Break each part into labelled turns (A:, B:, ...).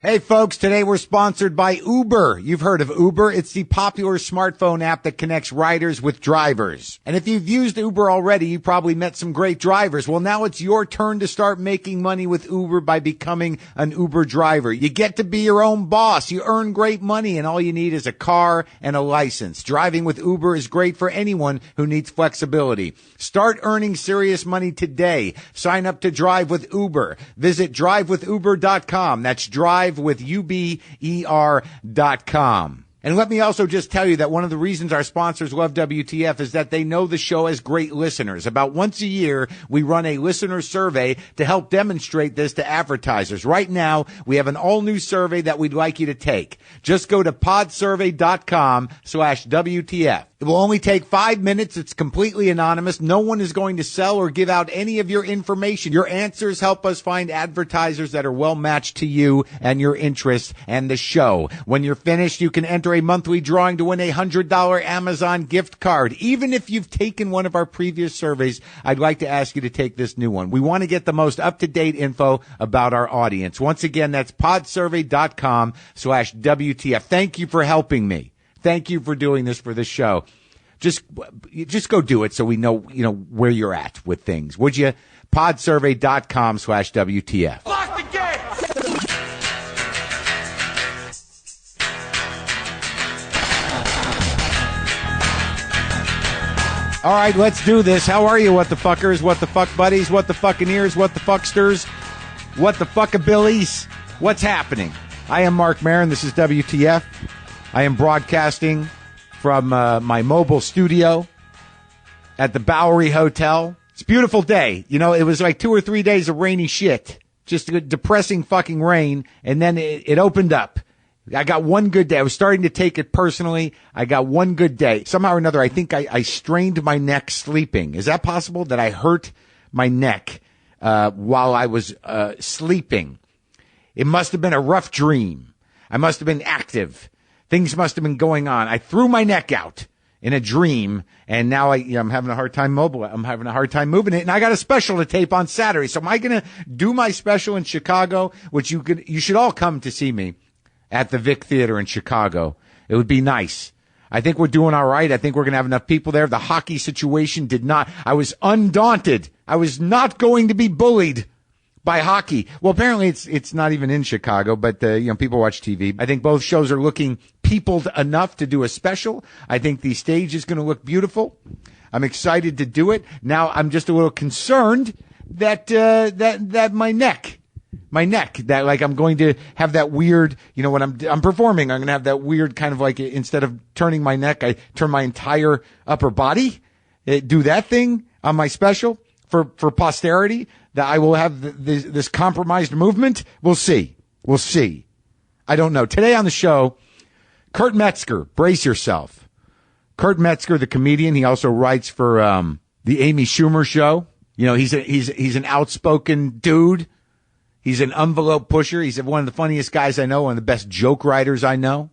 A: Hey folks, today we're sponsored by Uber. You've heard of Uber. It's the popular smartphone app that connects riders with drivers. And if you've used Uber already, you probably met some great drivers. Well, now it's your turn to start making money with Uber by becoming an Uber driver. You get to be your own boss. You earn great money, and all you need is a car and a license. Driving with Uber is great for anyone who needs flexibility. Start earning serious money today. Sign up to Drive with Uber. Visit drivewithuber.com. That's drivewithuber.com. And let me also just tell you that one of the reasons our sponsors love WTF is that they know the show has great listeners. About once a year, we run a listener survey to help demonstrate this to advertisers. Right now, we have an all-new survey that we'd like you to take. Just go to podsurvey.com/WTF. It will only take 5 minutes. It's completely anonymous. No one is going to sell or give out any of your information. Your answers help us find advertisers that are well matched to you and your interests and the show. When you're finished, you can enter a monthly drawing to win a $100 Amazon gift card. Even if you've taken one of our previous surveys, I'd like to ask you to take this new one. We want to get the most up-to-date info about our audience. Once again, that's podsurvey.com/WTF. Thank you for helping me. Thank you for doing this for the show. Just go do it so we know, where you're at with things. Would you? podsurvey.com/WTF.
B: Lock the gate!
A: All right, let's do this. How are you, what the fuckers, what the fuck buddies, what the fucking ears, what the fucksters, what the fuckabilis? What's happening? I am Mark Maron. This is WTF. I am broadcasting from my mobile studio at the Bowery Hotel. It's a beautiful day. It was like 2 or 3 days of rainy shit. Just a depressing fucking rain. And then it opened up. I got one good day. I was starting to take it personally. I got one good day. Somehow or another, I think I strained my neck sleeping. Is that possible that I hurt my neck while I was sleeping? It must have been a rough dream. I must have been active. Things must have been going on. I threw my neck out in a dream, and now I'm having a hard time I'm having a hard time moving it, and I got a special to tape on Saturday. So am I going to do my special in Chicago, which you should all come to see me at the Vic Theater in Chicago. It would be nice. I think we're doing all right. I think we're going to have enough people there. The hockey situation I was undaunted. I was not going to be bullied by hockey. Well, apparently it's not even in Chicago, but people watch TV. I think both shows are looking peopled enough to do a special. I think the stage is going to look beautiful. I'm excited to do it. Now I'm just a little concerned that my neck, that like I'm going to have that weird, when I'm performing, I'm going to have that weird kind of like, instead of turning my neck, I turn my entire upper body, do that thing on my special for posterity, that I will have this compromised movement. We'll see. I don't know. Today on the show, Kurt Metzger, brace yourself. Kurt Metzger, the comedian, he also writes for the Amy Schumer show. He's an outspoken dude. He's an envelope pusher. He's one of the funniest guys I know, one of the best joke writers I know.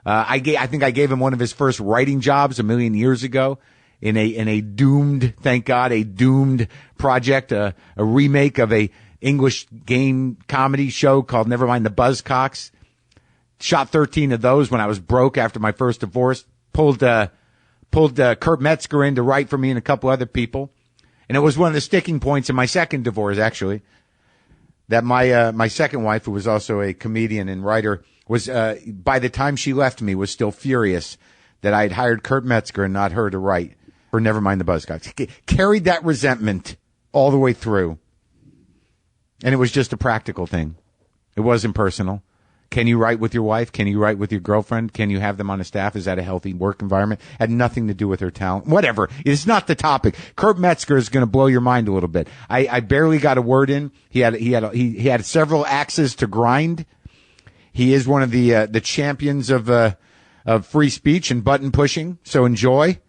A: I think I gave him one of his first writing jobs a million years ago in a doomed, thank God, a doomed project, a remake of a English game comedy show called Nevermind the Buzzcocks. Shot 13 of those when I was broke after my first divorce. Pulled Kurt Metzger in to write for me and a couple other people. And it was one of the sticking points in my second divorce, actually, that my second wife, who was also a comedian and writer, was by the time she left me, was still furious that I had hired Kurt Metzger and not her to write for Nevermind the Buzzcocks. Carried that resentment all the way through. And it was just a practical thing. It wasn't personal. Can you write with your wife? Can you write with your girlfriend? Can you have them on a staff? Is that a healthy work environment? Had nothing to do with her talent. Whatever. It's not the topic. Kurt Metzger is going to blow your mind a little bit. I barely got a word in. He had several axes to grind. He is one of the champions of free speech and button pushing. So enjoy.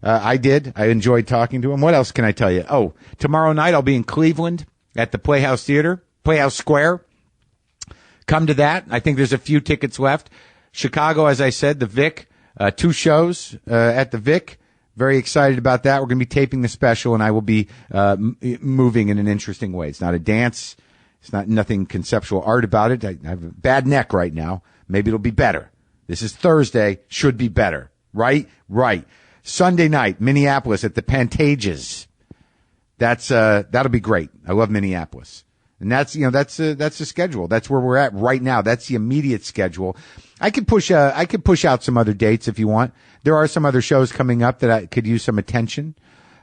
A: I did. I enjoyed talking to him. What else can I tell you? Oh, tomorrow night I'll be in Cleveland at the Playhouse Square. Come to that. I think there's a few tickets left. Chicago, as I said, the Vic, 2 shows at the Vic. Very excited about that. We're going to be taping the special, and I will be moving in an interesting way. It's not a dance. It's not nothing conceptual art about it. I have a bad neck right now. Maybe it'll be better. This is Thursday. Should be better. Right? Right. Sunday night, Minneapolis at the Pantages. That'll be great. I love Minneapolis. And that's the schedule. That's where we're at right now. That's the immediate schedule. I could push out some other dates if you want. There are some other shows coming up that I could use some attention.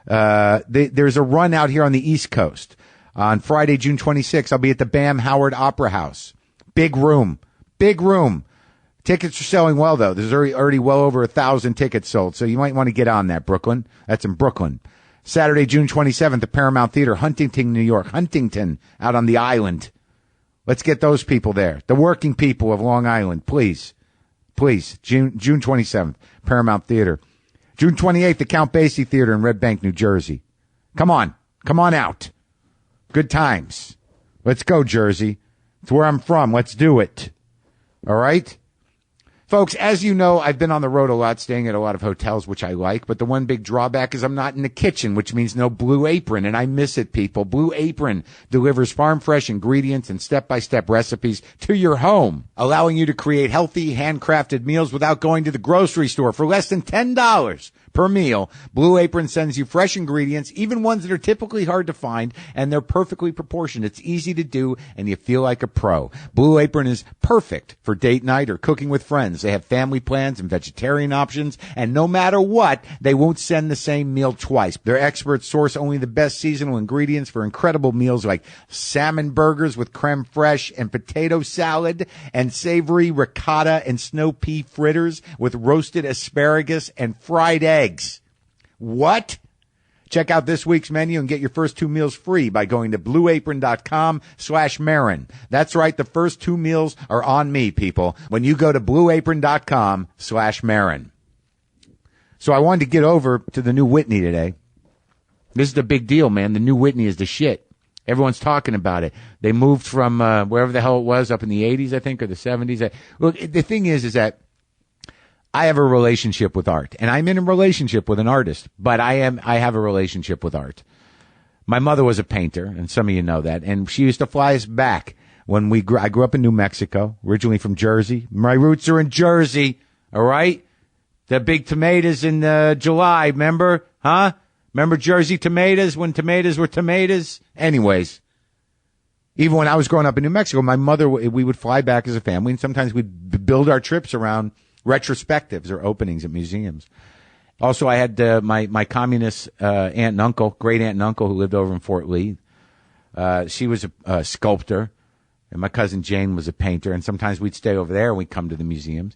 A: There's a run out here on the East Coast. On Friday, June 26th, I'll be at the Bam Howard Opera House. Big room. Tickets are selling well, though. There's already well over 1,000 tickets sold, so you might want to get on that, Brooklyn. That's in Brooklyn. Saturday, June 27th, the Paramount Theater, Huntington, New York. Huntington, out on the island. Let's get those people there. The working people of Long Island, please. Please. June 27th, Paramount Theater. June 28th, the Count Basie Theater in Red Bank, New Jersey. Come on out. Good times. Let's go, Jersey. It's where I'm from. Let's do it. All right? Folks, as you know, I've been on the road a lot, staying at a lot of hotels, which I like. But the one big drawback is I'm not in the kitchen, which means no Blue Apron. And I miss it, people. Blue Apron delivers farm-fresh ingredients and step-by-step recipes to your home, allowing you to create healthy, handcrafted meals without going to the grocery store for less than $10 per meal. Blue Apron sends you fresh ingredients, even ones that are typically hard to find, and they're perfectly proportioned. It's easy to do, and you feel like a pro. Blue Apron is perfect for date night or cooking with friends. They have family plans and vegetarian options, and no matter what, they won't send the same meal twice. Their experts source only the best seasonal ingredients for incredible meals like salmon burgers with creme fraiche and potato salad, and savory ricotta and snow pea fritters with roasted asparagus and fried eggs. What? Check out this week's menu and get your first 2 meals free by going to blueapron.com/Marin. That's right. The first 2 meals are on me, people, when you go to blueapron.com/Marin. So I wanted to get over to the new Whitney today. This is the big deal, man. The new Whitney is the shit. Everyone's talking about it. They moved from wherever the hell it was up in the 80s, I think, or the 70s. Look, the thing is that I have a relationship with art, and I'm in a relationship with an artist, but I have a relationship with art. My mother was a painter, and some of you know that, and she used to fly us back when I grew up in New Mexico, originally from Jersey. My roots are in Jersey, all right? The big tomatoes in July, remember? Huh? Remember Jersey tomatoes when tomatoes were tomatoes? Anyways, even when I was growing up in New Mexico, my mother, we would fly back as a family, and sometimes we'd build our trips around retrospectives or openings at museums. Also, I had my communist aunt and uncle, great aunt and uncle, who lived over in Fort Lee. She was a sculptor, and my cousin Jane was a painter, and sometimes we'd stay over there and we'd come to the museums.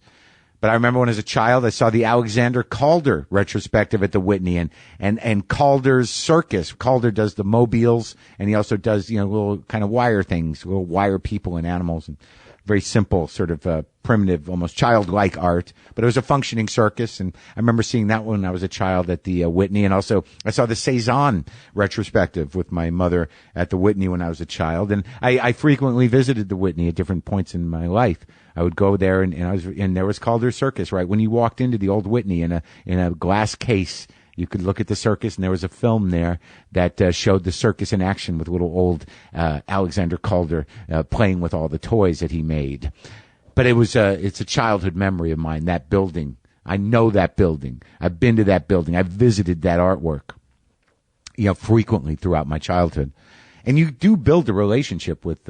A: But I remember when as a child, I saw the Alexander Calder retrospective at the Whitney and Calder's circus. Calder does the mobiles, and he also does, little kind of wire things, little wire people and animals, and very simple, sort of primitive, almost childlike art. But it was a functioning circus, and I remember seeing that when I was a child at the Whitney. And also, I saw the Cezanne retrospective with my mother at the Whitney when I was a child. And I frequently visited the Whitney at different points in my life. I would go there, and there was Calder's Circus, right? When you walked into the old Whitney in a glass case, you could look at the circus, and there was a film there that showed the circus in action with little old Alexander Calder playing with all the toys that he made. But it's a childhood memory of mine, that building. I know that building. I've been to that building. I've visited that artwork, frequently throughout my childhood. And you do build a relationship with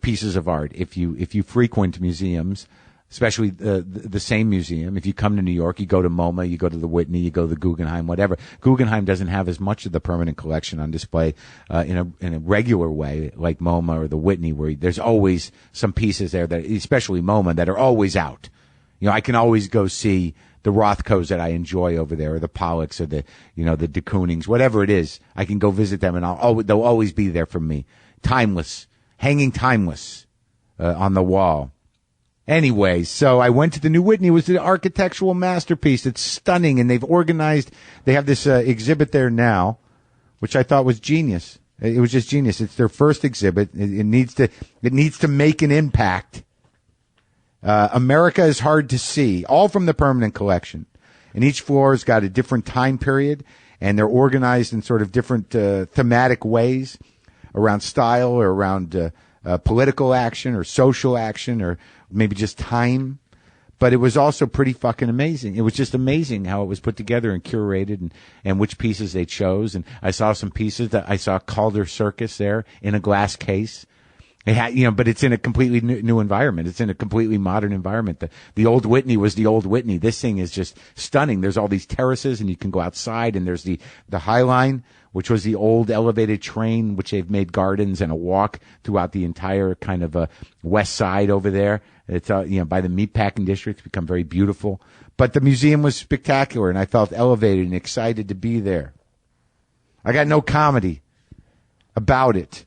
A: pieces of art if you frequent museums. Especially the same museum. If you come to New York, you go to MoMA, you go to the Whitney, you go to the Guggenheim, whatever. Guggenheim doesn't have as much of the permanent collection on display in a regular way like MoMA or the Whitney, where there's always some pieces there that, especially MoMA, that are always out. I can always go see the Rothkos that I enjoy over there, or the Pollocks, or the de Koonings, whatever it is. I can go visit them, and they'll always be there for me. Timeless, hanging timeless on the wall. Anyway, so I went to the new Whitney. It was an architectural masterpiece. It's stunning, and they have this exhibit there now, which I thought was genius. It was just genius. It's their first exhibit. It needs to make an impact. America is hard to see, all from the permanent collection. And each floor has got a different time period, and they're organized in sort of different thematic ways around style or around political action or social action or maybe just time. But it was also pretty fucking amazing. It was just amazing how it was put together and curated and which pieces they chose. And I saw some pieces that I saw Calder Circus there in a glass case. It had, but it's in a completely new environment. It's in a completely modern environment. The old Whitney was the old Whitney. This thing is just stunning. There's all these terraces and you can go outside, and there's the High Line, which was the old elevated train, which they've made gardens and a walk throughout the entire kind of west side over there. It's by the meatpacking district. It's become very beautiful. But the museum was spectacular, and I felt elevated and excited to be there. I got no comedy about it.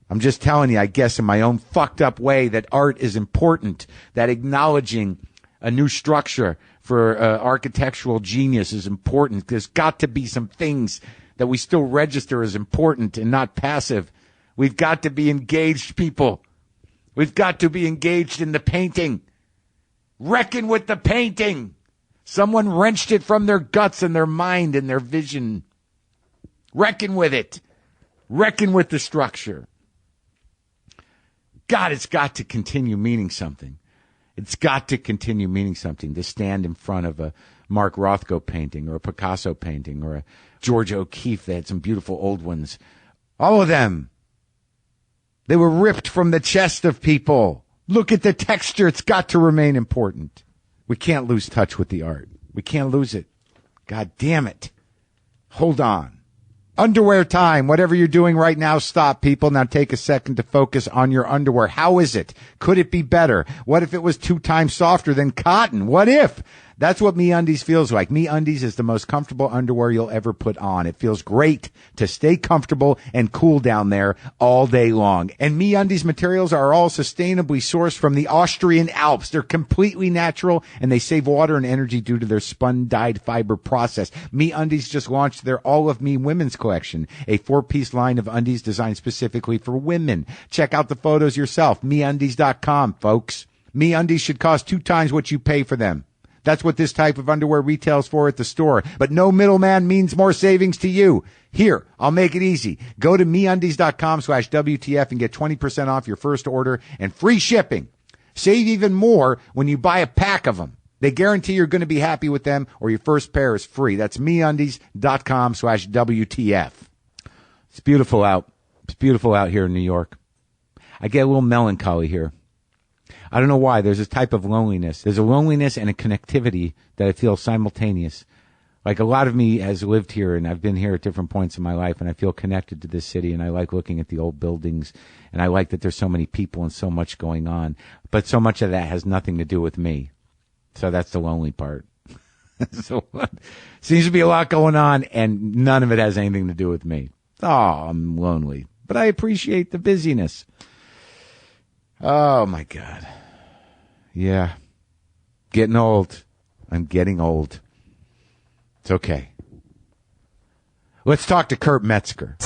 A: I'm just telling you, I guess, in my own fucked up way, that art is important, that acknowledging a new structure for architectural genius is important. There's got to be some things that we still register as important and not passive. We've got to be engaged people. We've got to be engaged in the painting. Reckon with the painting. Someone wrenched it from their guts and their mind and their vision. Reckon with it. Reckon with the structure. God, it's got to continue meaning something. It's got to continue meaning something to stand in front of a Mark Rothko painting or a Picasso painting or a George O'Keeffe. They had some beautiful old ones. All of them. They were ripped from the chest of people. Look at the texture. It's got to remain important. We can't lose touch with the art. We can't lose it. God damn it. Hold on. Underwear time. Whatever you're doing right now, stop, people. Now take a second to focus on your underwear. How is it? Could it be better? What if it was 2 times softer than cotton? What if? That's what MeUndies feels like. MeUndies is the most comfortable underwear you'll ever put on. It feels great to stay comfortable and cool down there all day long. And MeUndies materials are all sustainably sourced from the Austrian Alps. They're completely natural, and they save water and energy due to their spun-dyed fiber process. MeUndies just launched their All of Me women's collection, a 4-piece line of undies designed specifically for women. Check out the photos yourself. MeUndies.com, folks. MeUndies should cost 2 times what you pay for them. That's what this type of underwear retails for at the store. But no middleman means more savings to you. Here, I'll make it easy. Go to MeUndies.com/WTF and get 20% off your first order and free shipping. Save even more when you buy a pack of them. They guarantee you're going to be happy with them, or your first pair is free. That's MeUndies.com/WTF. It's beautiful out. It's beautiful out here in New York. I get a little melancholy here. I don't know why. There's this type of loneliness. There's a loneliness and a connectivity that I feel simultaneous. Like a lot of me has lived here, and I've been here at different points in my life, and I feel connected to this city, and I like looking at the old buildings, and I like that there's so many people and so much going on. But so much of that has nothing to do with me. So that's the lonely part. So seems to be a lot going on, and none of it has anything to do with me. Oh, I'm lonely. But I appreciate the busyness. Oh, my God. Yeah. Getting old. I'm getting old. It's okay. Let's talk to Kurt Metzger.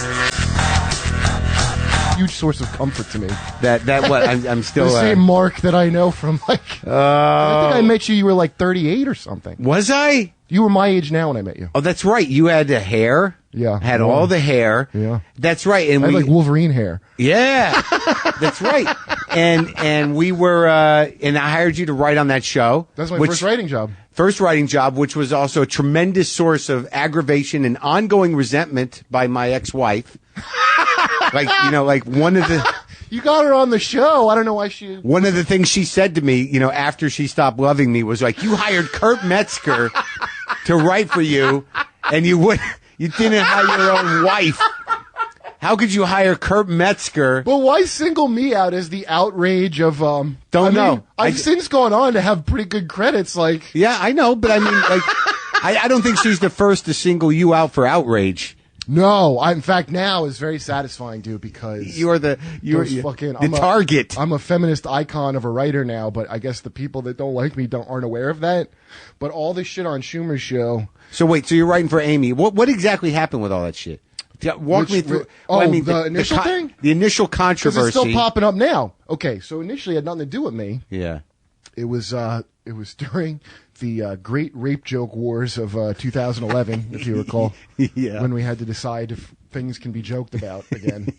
B: Huge source of comfort to me.
A: That what? I'm still...
B: The same Mark that I know from, I think I met you were like 38 or something.
A: Was I?
B: You were my age now when I met you.
A: Oh, that's right. You had the hair.
B: Yeah.
A: Had all the hair.
B: Yeah.
A: That's right. And
B: I had like Wolverine hair.
A: Yeah. That's right. And we were, and I hired you to write on that show.
B: That's my first writing job.
A: First writing job, which was also a tremendous source of aggravation and ongoing resentment by my ex-wife. like one of the...
B: You got her on the show. I don't know why she...
A: One of the things she said to me, after she stopped loving me was like, you hired Kurt Metzger to write for you, and you didn't hire your own wife. How could you hire Kurt Metzger?
B: But why single me out as the outrage of...
A: Don't know.
B: I've since gone on to have pretty good credits, like...
A: Yeah, I know, but I mean, like, I don't think she's the first to single you out for outrage.
B: No, in fact, now is very satisfying, dude, because
A: you're the target.
B: I'm a feminist icon of a writer now, but I guess the people that don't like me aren't aware of that. But all this shit on Schumer's show.
A: So wait, so you're writing for Amy? What exactly happened with all that shit? Walk me through.
B: The initial thing,
A: the initial controversy.
B: Because it's still popping up now. Okay, so initially it had nothing to do with me.
A: Yeah,
B: it was during the great rape joke wars of 2011, if you recall.
A: Yeah.
B: When we had to decide if things can be joked about again.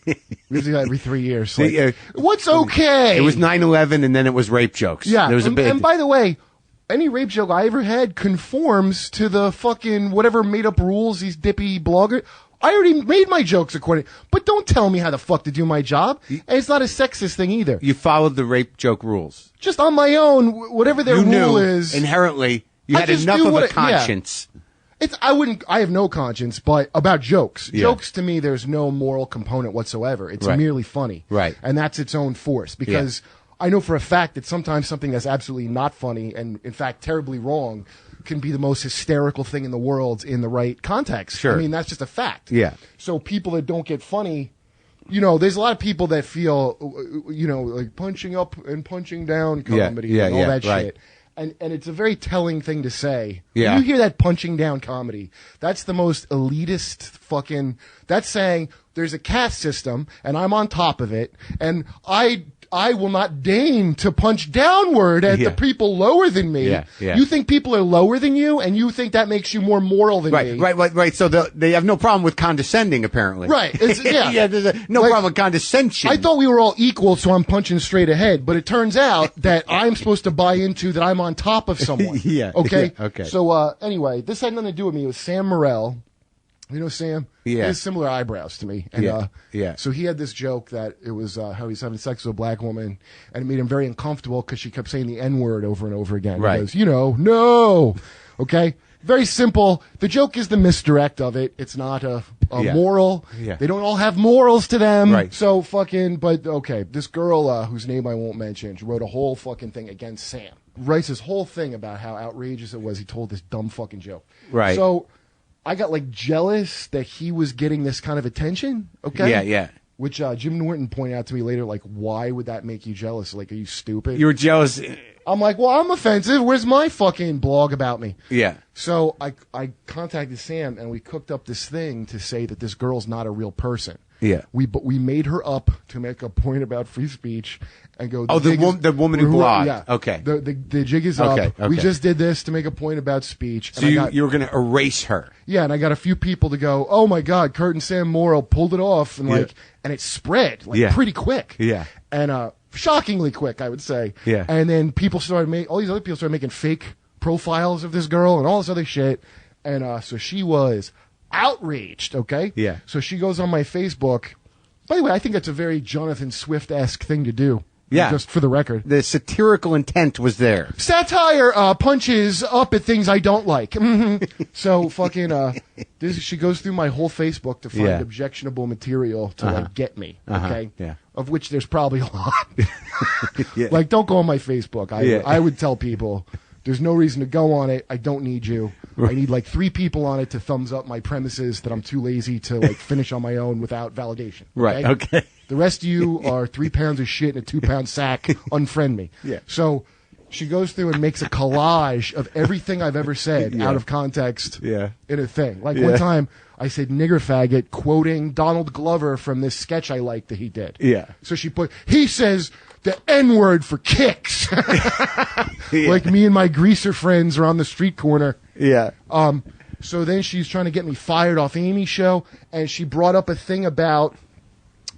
B: We do that every 3 years.
A: See,
B: Like, what's okay?
A: It was 9/11, and then it was rape jokes.
B: Yeah,
A: there was a bit.
B: And by the way, any rape joke I ever had conforms to the fucking whatever made up rules these dippy bloggers. I already made my jokes according, but don't tell me how the fuck to do my job. And it's not a sexist thing either.
A: You followed the rape joke rules.
B: Just on my own, whatever their
A: You
B: rule
A: knew
B: is.
A: inherently. You
B: I
A: had
B: just
A: enough
B: do
A: of
B: what
A: a
B: it- yeah.
A: conscience.
B: I have no conscience, but about jokes.
A: Yeah.
B: Jokes to me, there's no moral component whatsoever. It's
A: Right.
B: merely funny.
A: Right.
B: And that's its own force because I know for a fact that sometimes something that's absolutely not funny and in fact terribly wrong can be the most hysterical thing in the world in the right context.
A: Sure.
B: I mean, that's just a fact.
A: Yeah.
B: So people that don't get funny, you know, there's a lot of people that feel, you know, like punching up and punching down comedy and all that
A: right.
B: shit. And it's a very telling thing to say.
A: Yeah.
B: When you hear that punching down comedy, that's the most elitist fucking, that's saying there's a caste system and I'm on top of it and I will not deign to punch downward at the people lower than me.
A: Yeah, yeah.
B: You think people are lower than you and you think that makes you more moral than me.
A: Right. So they have no problem with condescending, apparently.
B: Right. It's, yeah.
A: There's no problem with condescension.
B: I thought we were all equal, so I'm punching straight ahead. But it turns out that I'm supposed to buy into that I'm on top of someone.
A: Yeah,
B: Okay.
A: yeah, okay.
B: So anyway, this had nothing to do with me. It was Sam Morrell. You know Sam?
A: Yeah.
B: He has similar eyebrows to me. And,
A: Yeah.
B: So he had this joke that it was how he's having sex with a black woman, and it made him very uncomfortable because she kept saying the N-word over and over again.
A: Right.
B: He goes, you know, no. Okay. Very simple. The joke is the misdirect of it. It's not a moral.
A: Yeah.
B: They don't all have morals to them.
A: Right.
B: So fucking, but okay. This girl, whose name I won't mention, she wrote a whole fucking thing against Sam. Writes this whole thing about how outrageous it was. He told this dumb fucking joke.
A: Right.
B: So I got like jealous that he was getting this kind of attention. Okay.
A: Yeah.
B: Which Jim Norton pointed out to me later, like, why would that make you jealous? Like, are you stupid?
A: You were jealous.
B: I'm like, well, I'm offensive. Where's my fucking blog about me?
A: Yeah.
B: So I contacted Sam and we cooked up this thing to say that this girl's not a real person.
A: Yeah.
B: We made her up to make a point about free speech and go.
A: The woman who blogged.
B: Yeah.
A: Okay.
B: The jig is up.
A: Okay.
B: We just did this to make a point about speech.
A: So you were going to erase her.
B: Yeah, and I got a few people to go, oh my God, Kurt and Sam Morrell pulled it off, and and it spread pretty quick.
A: Yeah.
B: And shockingly quick, I would say.
A: Yeah.
B: And then all these other people started making fake profiles of this girl and all this other shit. And so she was outraged, okay?
A: Yeah.
B: So she goes on my Facebook. By the way, I think that's a very Jonathan Swift-esque thing to do.
A: Yeah.
B: Just for the record.
A: The satirical intent was there.
B: Satire punches up at things I don't like. So fucking she goes through my whole Facebook to find objectionable material to like get me. Okay.
A: Yeah.
B: Of which there's probably a lot.
A: Yeah.
B: Like, don't go on my Facebook. I would tell people there's no reason to go on it. I don't need you. I need like 3 people on it to thumbs up my premises that I'm too lazy to like finish on my own without validation.
A: Right. Okay.
B: The rest of you are 3 pounds of shit in a 2-pound sack. Unfriend me.
A: Yeah.
B: So she goes through and makes a collage of everything I've ever said out of context in a thing. Like one time I said nigger faggot quoting Donald Glover from this sketch I liked that he did.
A: Yeah.
B: So she put, he says the N-word for kicks. Like me and my greaser friends are on the street corner.
A: Yeah.
B: So then she's trying to get me fired off Amy's show, and she brought up a thing about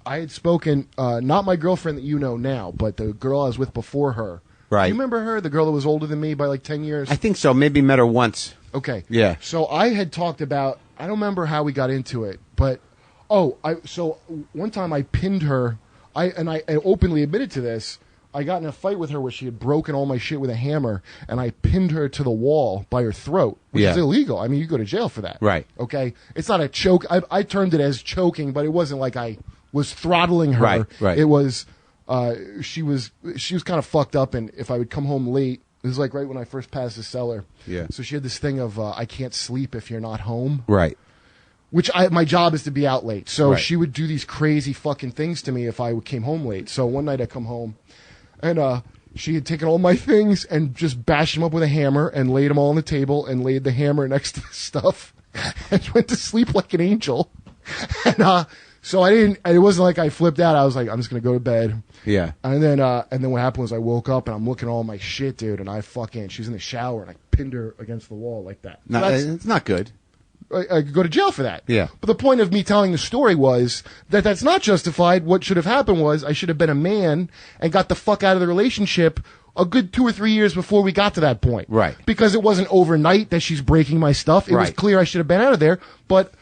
B: I had spoken, not my girlfriend that you know now, but the girl I was with before her.
A: Right.
B: Do you remember her? The girl that was older than me by like 10 years?
A: I think so. Maybe met her once.
B: Okay.
A: Yeah.
B: So I had talked about, I don't remember how we got into it, but, so one time I pinned her, I openly admitted to this. I got in a fight with her where she had broken all my shit with a hammer, and I pinned her to the wall by her throat, which is illegal. I mean, you go to jail for that.
A: Right.
B: Okay? It's not a choke. I termed it as choking, but it wasn't like I was throttling her.
A: Right.
B: It was, she was kind of fucked up, and if I would come home late, it was like right when I first passed the cellar.
A: Yeah.
B: So she had this thing of, I can't sleep if you're not home.
A: Right.
B: Which my job is to be out late. So
A: Right.
B: she would do these crazy fucking things to me if I came home late. So one night I come home, and she had taken all my things and just bashed them up with a hammer and laid them all on the table and laid the hammer next to the stuff and went to sleep like an angel. And so I didn't. It wasn't like I flipped out. I was like, I'm just gonna go to bed.
A: Yeah.
B: And then what happened was I woke up and I'm looking at all my shit, dude. And she's in the shower and I pinned her against the wall like that.
A: No,
B: So
A: it's not good.
B: I could go to jail for that.
A: Yeah.
B: But the point of me telling the story was that that's not justified. What should have happened was I should have been a man and got the fuck out of the relationship a good 2 or 3 years before we got to that point.
A: Right.
B: Because it wasn't overnight that she's breaking my stuff. It was clear I should have been out of there, but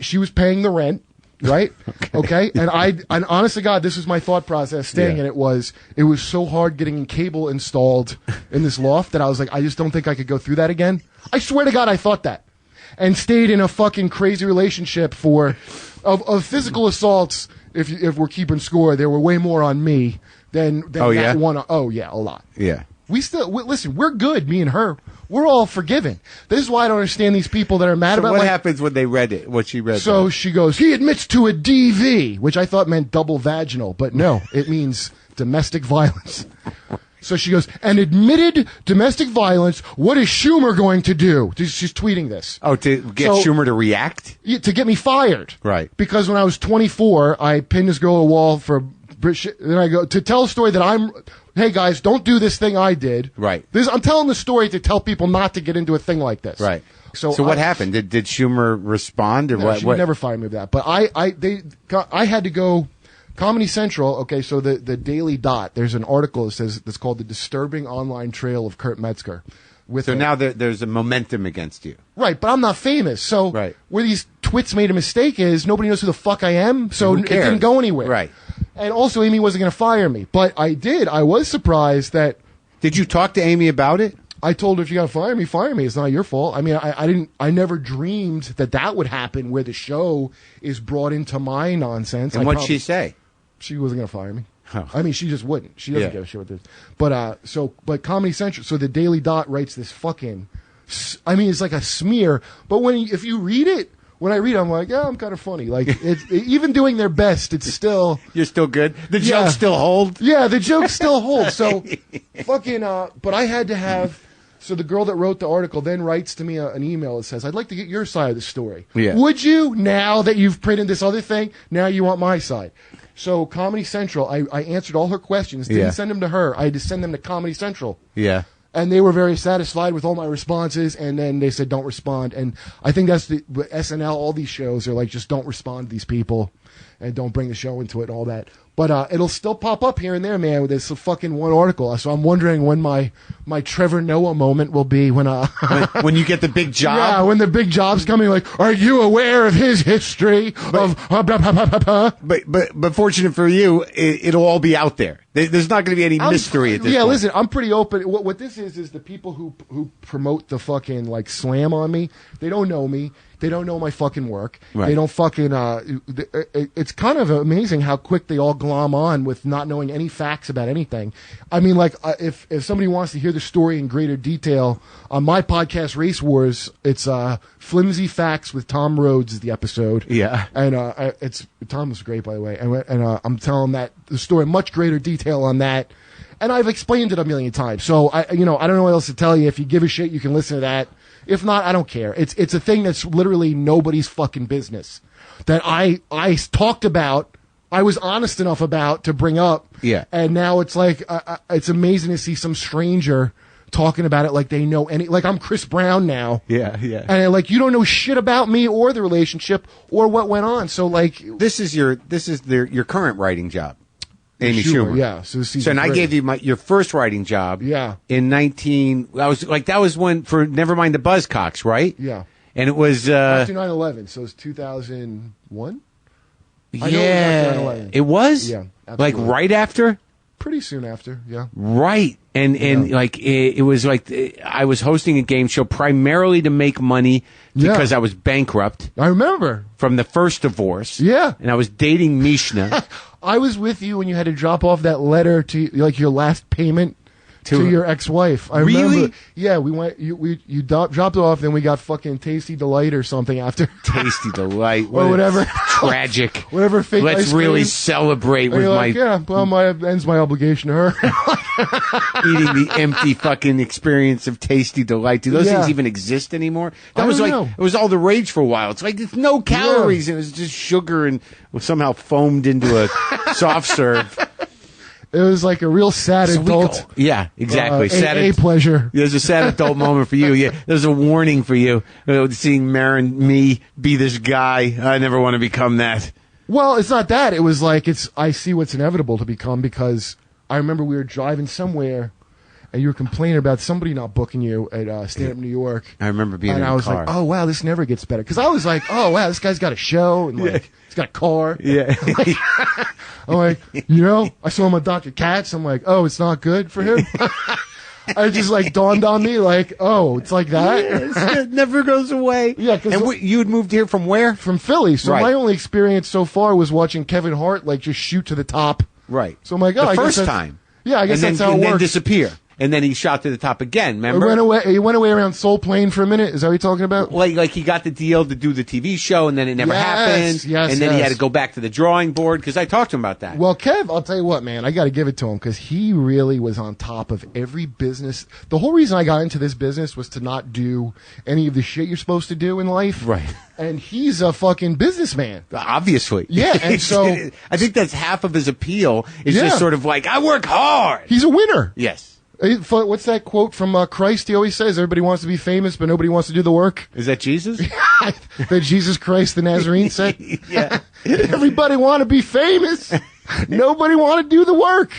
B: she was paying the rent. Right? Okay. And honest to God, this was my thought process staying in it was so hard getting cable installed in this loft that I was like, I just don't think I could go through that again. I swear to God, I thought that. And stayed in a fucking crazy relationship of physical assaults. If we're keeping score, there were way more on me than that one. Oh yeah, a lot.
A: Yeah.
B: Listen, we're good, me and her. We're all forgiven. This is why I don't understand these people that are mad about.
A: What happens when they read it? What she read?
B: So she goes, he admits to a DV, which I thought meant double vaginal, but no, it means domestic violence. So she goes, and admitted domestic violence. What is Schumer going to do? She's tweeting this.
A: Oh, to get Schumer to react?
B: Yeah, to get me fired.
A: Right.
B: Because when I was 24, I pinned this girl to a wall for. Then I go to tell a story that hey guys, don't do this thing I did.
A: Right.
B: I'm telling the story to tell people not to get into a thing like this.
A: Right. So what happened? Did Schumer respond or
B: no,
A: what?
B: She never fired me for that. But I had to go. Comedy Central. Okay, so the Daily Dot. There's an article that says that's called "The Disturbing Online Trail of Kurt Metzger."
A: So now there's a momentum against you.
B: Right, but I'm not famous. So where these twits made a mistake is nobody knows who the fuck I am. So it didn't go anywhere.
A: Right.
B: And also, Amy wasn't going to fire me. But I did. I was surprised that.
A: Did you talk to Amy about it?
B: I told her, if you got to fire me, fire me. It's not your fault. I mean, I never dreamed that would happen where the show is brought into my nonsense.
A: And what'd she say?
B: She wasn't going to fire me.
A: Oh.
B: I mean, she just wouldn't. She doesn't give a shit with this. But Comedy Central, so the Daily Dot writes this fucking, I mean, it's like a smear. But if you read it, when I read it, I'm like, yeah, I'm kind of funny. Like, even doing their best, it's still.
A: You're still good? The jokes still hold?
B: Yeah, the jokes still hold. So, fucking, but I had to have. So the girl that wrote the article then writes to me an email that says, I'd like to get your side of the story.
A: Yeah.
B: Would you, now that you've printed this other thing, now you want my side? So Comedy Central, I answered all her questions, didn't send them to her. I had to send them to Comedy Central.
A: Yeah.
B: And they were very satisfied with all my responses, and then they said, don't respond. And I think that's the SNL, all these shows are like, just don't respond to these people, and don't bring the show into it and all that. But it'll still pop up here and there, man, with this fucking one article. So I'm wondering when my Trevor Noah moment will be when
A: when you get the big job.
B: Yeah, when the big job's coming. Like, are you aware of his history of?
A: But fortunate for you, it'll all be out there. There's not going to be any mystery at this point.
B: Yeah, listen, I'm pretty open. What this is the people who promote the fucking like slam on me. They don't know me. They don't know my fucking work.
A: Right.
B: They don't fucking. It's kind of amazing how quick they all glom on with not knowing any facts about anything. I mean, like if somebody wants to hear the story in greater detail on my podcast, Race Wars, it's Flimsy Facts with Tom Rhodes is the episode.
A: Yeah,
B: and Tom was great, by the way, and I'm telling that the story in much greater detail on that. And I've explained it a million times. So I don't know what else to tell you. If you give a shit, you can listen to that. If not, I don't care. It's a thing that's literally nobody's fucking business that I talked about. I was honest enough about to bring up.
A: Yeah.
B: And now it's like, it's amazing to see some stranger talking about it like they know like I'm Chris Brown now.
A: Yeah, yeah.
B: And like, you don't know shit about me or the relationship or what went on. So like.
A: This is your current writing job. Amy Schumer.
B: Yeah.
A: So and I gave you your first writing job.
B: Yeah.
A: In that was when, for Nevermind the Buzzcocks, right?
B: Yeah.
A: And it was
B: after 9/11, so it's 2001.
A: Yeah, it was.
B: Yeah, absolutely.
A: Like right after.
B: Pretty soon after, yeah.
A: Right, and like it was like I was hosting a game show primarily to make money because I was bankrupt.
B: I remember
A: from the first divorce.
B: Yeah,
A: and I was dating Mishna.
B: I was with you when you had to drop off that letter to like your last payment to your ex-wife. I remember. Yeah, we went. You dropped it off, then we got fucking Tasty Delight or something after.
A: Tasty Delight
B: or whatever.
A: Tragic.
B: Whatever. Fake
A: Let's
B: ice
A: really
B: cream.
A: Celebrate with
B: like, yeah. Well, ends my obligation to her.
A: Eating the empty fucking experience of Tasty Delight. Do those things even exist anymore? That was like it was all the rage for a while. It's like there's no calories and it's just sugar and somehow foamed into a soft serve.
B: It was like a real sad adult.
A: Yeah, exactly.
B: A pleasure.
A: There's a sad adult moment for you. Yeah, there's a warning for you. Seeing me be this guy. I never want to become that.
B: Well, it's not that. It was like I see what's inevitable to become, because I remember we were driving somewhere and you were complaining about somebody not booking you at Stand Up New York.
A: I remember being in the car.
B: And I was like, oh, wow, this never gets better. Because I was like, oh, wow, this guy's got a show and like he's got a car.
A: Yeah.
B: I'm like, I saw him on Dr. Katz. I'm like, oh, it's not good for him. It just like dawned on me, like, oh, it's like that.
A: Yes, it never goes away.
B: Yeah, because
A: you had moved here from where?
B: From Philly. So
A: right.
B: My only experience so far was watching Kevin Hart like just shoot to the top.
A: Right.
B: So I'm like, oh,
A: the
B: I
A: first
B: guess
A: time.
B: Yeah, I guess that's how it works.
A: And then disappear. And then he shot to the top again, remember?
B: He went away around Soul Plane for a minute. Is that what you're talking about?
A: Like he got the deal to do the TV show, and then it never happened.
B: Yes,
A: and then he had to go back to the drawing board, because I talked to him about that.
B: Well, Kev, I'll tell you what, man. I got to give it to him, because he really was on top of every business. The whole reason I got into this business was to not do any of the shit you're supposed to do in life.
A: Right.
B: And he's a fucking businessman.
A: Obviously.
B: Yeah, and so...
A: I think that's half of his appeal, is just sort of like, I work hard.
B: He's a winner.
A: Yes.
B: What's that quote from Christ? He always says, everybody wants to be famous, but nobody wants to do the work.
A: Is that Jesus?
B: That Jesus Christ the Nazarene said?
A: Yeah.
B: Everybody want to be famous. Nobody want to do the work.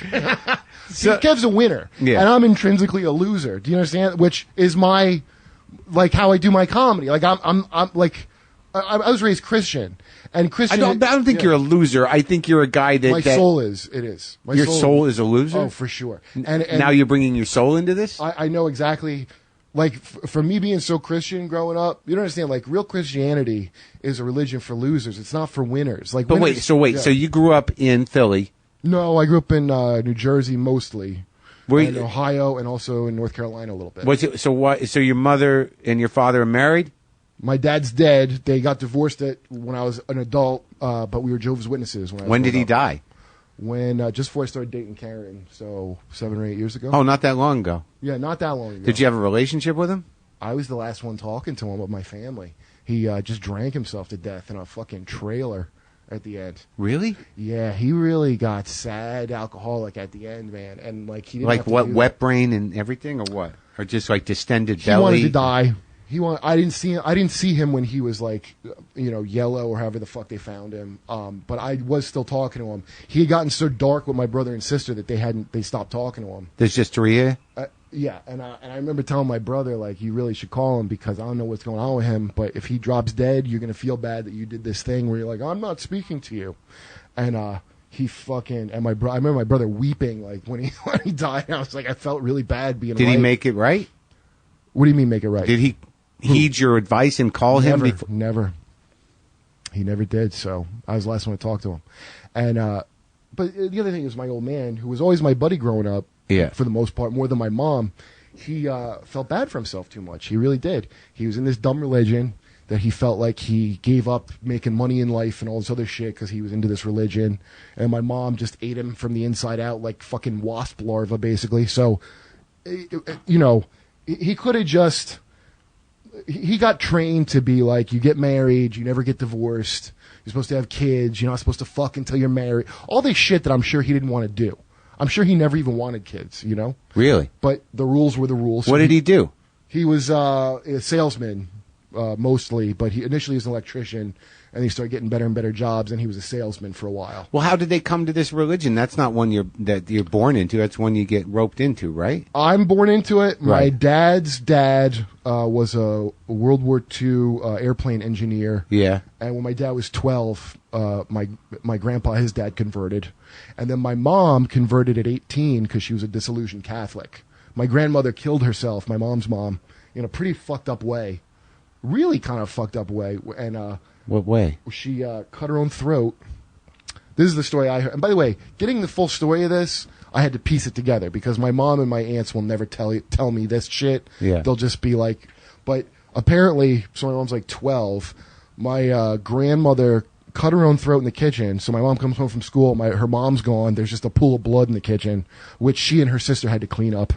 B: So, Kev's a winner. Yeah. And I'm intrinsically a loser. Do you understand? Which is my, like, how I do my comedy. Like, I'm like, I was raised Christian. And Christian,
A: I don't think you're a loser. I think you're a guy that...
B: My soul is. It is.
A: Your soul is a loser?
B: Oh, for sure. And
A: now you're bringing your soul into this?
B: I know exactly. Like, for me being so Christian growing up, you don't understand, like, real Christianity is a religion for losers. It's not for winners. Like,
A: but winners, so you grew up in Philly?
B: No, I grew up in New Jersey mostly. And Ohio, and also in North Carolina a little bit.
A: So your mother and your father are married?
B: My dad's dead. They got divorced when I was an adult, but we were Jehovah's Witnesses.
A: When did he die?
B: When just before I started dating Karen, so 7 or 8 years ago.
A: Oh, not that long ago.
B: Yeah, not that long ago.
A: Did you have a relationship with him?
B: I was the last one talking to him of my family. He just drank himself to death in a fucking trailer at the end.
A: Really?
B: Yeah, he really got sad alcoholic at the end, man. And like he didn't
A: like
B: have to
A: what,
B: do
A: wet brain and everything, or what? Or just like distended belly?
B: He wanted to die. I didn't see him when he was like, yellow or however the fuck they found him. But I was still talking to him. He had gotten so dark with my brother and sister that they stopped talking to him.
A: There's just three?
B: Yeah, and I remember telling my brother, like, you really should call him, because I don't know what's going on with him, but if he drops dead, you're gonna feel bad that you did this thing where you're like, I'm not speaking to you, and he fucking I remember my brother weeping like when he died. And I was like, I felt really bad being.
A: Did he make it right?
B: What do you mean make it right?
A: Did he heed your advice and call him?
B: Never. He never did. So I was the last one to talk to him. And but the other thing is, my old man, who was always my buddy growing up, for the most part, more than my mom, he felt bad for himself too much. He really did. He was in this dumb religion that he felt like he gave up making money in life and all this other shit because he was into this religion. And my mom just ate him from the inside out like fucking wasp larva, basically. So, he could have just... He got trained to be like, you get married, you never get divorced, you're supposed to have kids, you're not supposed to fuck until you're married. All this shit that I'm sure he didn't want to do. I'm sure he never even wanted kids,
A: Really?
B: But the rules were the rules.
A: What did he do?
B: He was a salesman, mostly, but he initially was an electrician, and he started getting better and better jobs, and he was a salesman for a while.
A: Well, how did they come to this religion? That's not one you're born into. That's one you get roped into, right?
B: I'm born into it. My
A: Right.
B: dad's dad was a World War II airplane engineer.
A: Yeah.
B: And when my dad was 12, my grandpa, his dad, converted. And then my mom converted at 18 because she was a disillusioned Catholic. My grandmother killed herself, my mom's mom, in a pretty fucked up way. Really kind of fucked up way. And
A: what way?
B: she cut her own throat. This is the story I heard. And by the way, getting the full story of this, I had to piece it together because my mom and my aunts will never tell me this shit.
A: Yeah.
B: They'll just be like, but apparently, so my mom's like 12. My grandmother cut her own throat in the kitchen. So my mom comes home from school. Her mom's gone. There's just a pool of blood in the kitchen, which she and her sister had to clean up.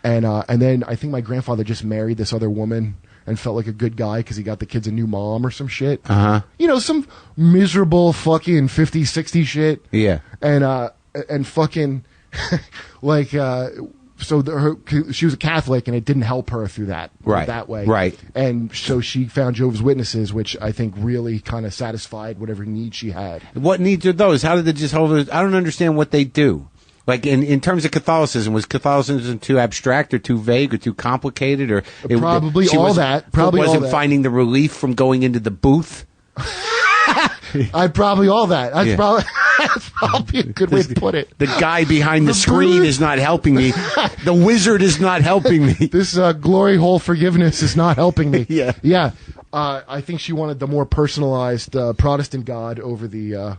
B: And then I think my grandfather just married this other woman and felt like a good guy because he got the kids a new mom or some shit.
A: Uh-huh.
B: Some miserable fucking 50, 60 shit.
A: Yeah.
B: And fucking like she was a Catholic, and it didn't help her through that that way.
A: Right.
B: And so she found Jehovah's Witnesses, which I think really kind of satisfied whatever needs she had.
A: What needs are those? How did the Jehovah's? I don't understand what they do. Like in terms of Catholicism, was Catholicism too abstract or too vague or too complicated, or
B: probably all that? Probably
A: wasn't
B: all that.
A: Finding the relief from going into the booth.
B: Probably all that. That's probably a good way to put it.
A: The guy behind the screen is not helping me. The wizard is not helping me.
B: This glory hole forgiveness is not helping me.
A: Yeah.
B: I think she wanted the more personalized Protestant God over the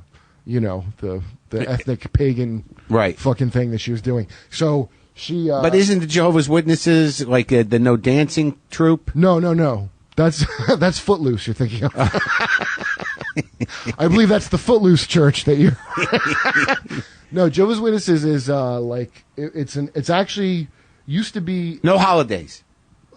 B: ethnic pagan fucking thing that she was doing. So she.
A: But isn't the Jehovah's Witnesses like the no dancing troupe?
B: No. That's Footloose you're thinking of. I believe that's the Footloose church that you're. No, Jehovah's Witnesses is it's actually used to be
A: no holidays.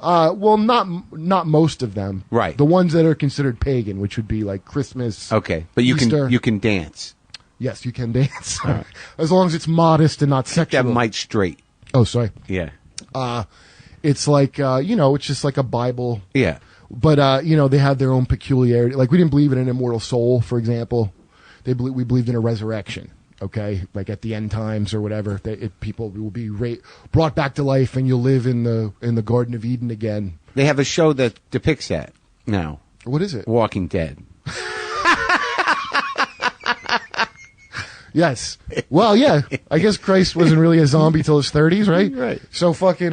B: Well, not most of them.
A: Right.
B: The ones that are considered pagan, which would be like Christmas.
A: Okay, but
B: Easter.
A: you can dance.
B: Yes, you can dance as long as it's modest and not sexual.
A: That mic straight.
B: Oh, sorry.
A: Yeah.
B: It's like it's just like a Bible.
A: Yeah.
B: But they had their own peculiarity. Like we didn't believe in an immortal soul, for example. We believed in a resurrection. Okay, like at the end times or whatever, people will be brought back to life, and you'll live in the Garden of Eden again.
A: They have a show that depicts that now.
B: What is it?
A: Walking Dead.
B: Yes. Well, yeah. I guess Christ wasn't really a zombie till his 30s, right?
A: Right.
B: So fucking.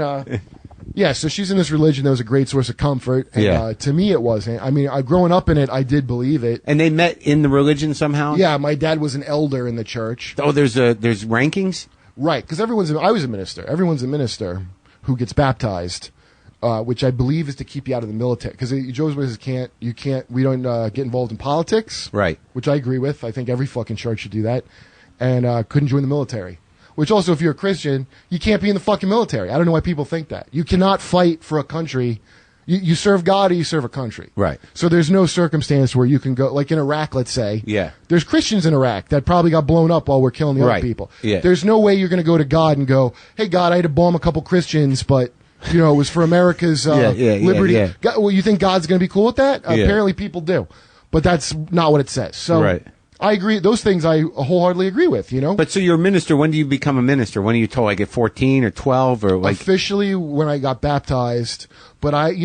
B: Yeah, so she's in this religion that was a great source of comfort. And, to me, it wasn't. I mean, growing up in it, I did believe it.
A: And they met in the religion somehow?
B: Yeah, my dad was an elder in the church.
A: Oh, there's rankings?
B: Right, because I was a minister. Everyone's a minister who gets baptized, which I believe is to keep you out of the military. Because Jehovah's Witnesses we don't get involved in politics.
A: Right.
B: Which I agree with. I think every fucking church should do that. And couldn't join the military. Which also, if you're a Christian, you can't be in the fucking military. I don't know why people think that. You cannot fight for a country. You serve God or you serve a country.
A: Right.
B: So there's no circumstance where you can go, like in Iraq, let's say.
A: Yeah.
B: There's Christians in Iraq that probably got blown up while we're killing the other people.
A: Yeah.
B: There's no way you're going to go to God and go, hey, God, I had to bomb a couple Christians, but, it was for America's liberty.
A: Yeah.
B: God, well, you think God's going to be cool with that? Apparently people do. But that's not what it says. So.
A: Right.
B: I agree. Those things I wholeheartedly agree with,
A: But so you're a minister. When do you become a minister? When are you told? Like at 14 or 12 or like?
B: Officially when I got baptized. But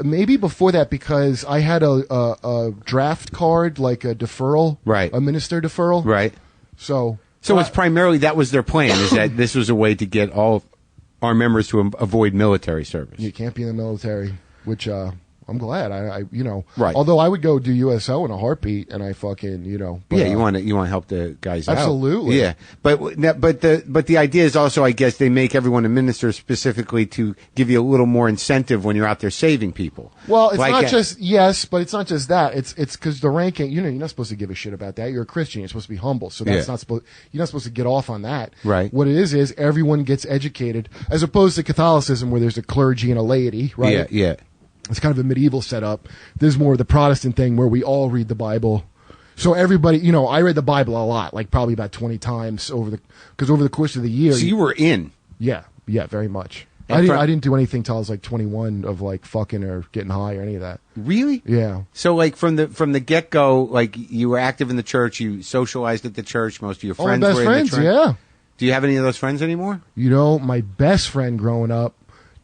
B: maybe before that because I had a draft card, like a deferral.
A: Right.
B: A minister deferral.
A: Right.
B: So
A: it's primarily that was their plan, is that this was a way to get all our members to avoid military service.
B: You can't be in the military, which, I'm glad.
A: Right.
B: Although I would go do USO in a heartbeat, and I fucking, But,
A: you want to help the guys out.
B: Absolutely.
A: Yeah. But the idea is also, I guess, they make everyone a minister specifically to give you a little more incentive when you're out there saving people.
B: Well, it's not just but it's not just that. It's because the ranking. You're not supposed to give a shit about that. You're a Christian. You're supposed to be humble. So that's not supposed. You're not supposed to get off on that.
A: Right.
B: What it is everyone gets educated, as opposed to Catholicism, where there's a clergy and a laity. Right.
A: Yeah. Yeah.
B: It's kind of a medieval setup. There's more of the Protestant thing where we all read the Bible. So everybody, I read the Bible a lot, like probably about 20 times over the course of the year.
A: So you were in.
B: Yeah, very much. I didn't do anything till I was like 21 of like fucking or getting high or any of that.
A: Really?
B: Yeah.
A: So like from the get go, like you were active in the church, you socialized at the church. Most of your friends
B: my best
A: were
B: friends,
A: in the church.
B: yeah.
A: Do you have any of those friends anymore?
B: My best friend growing up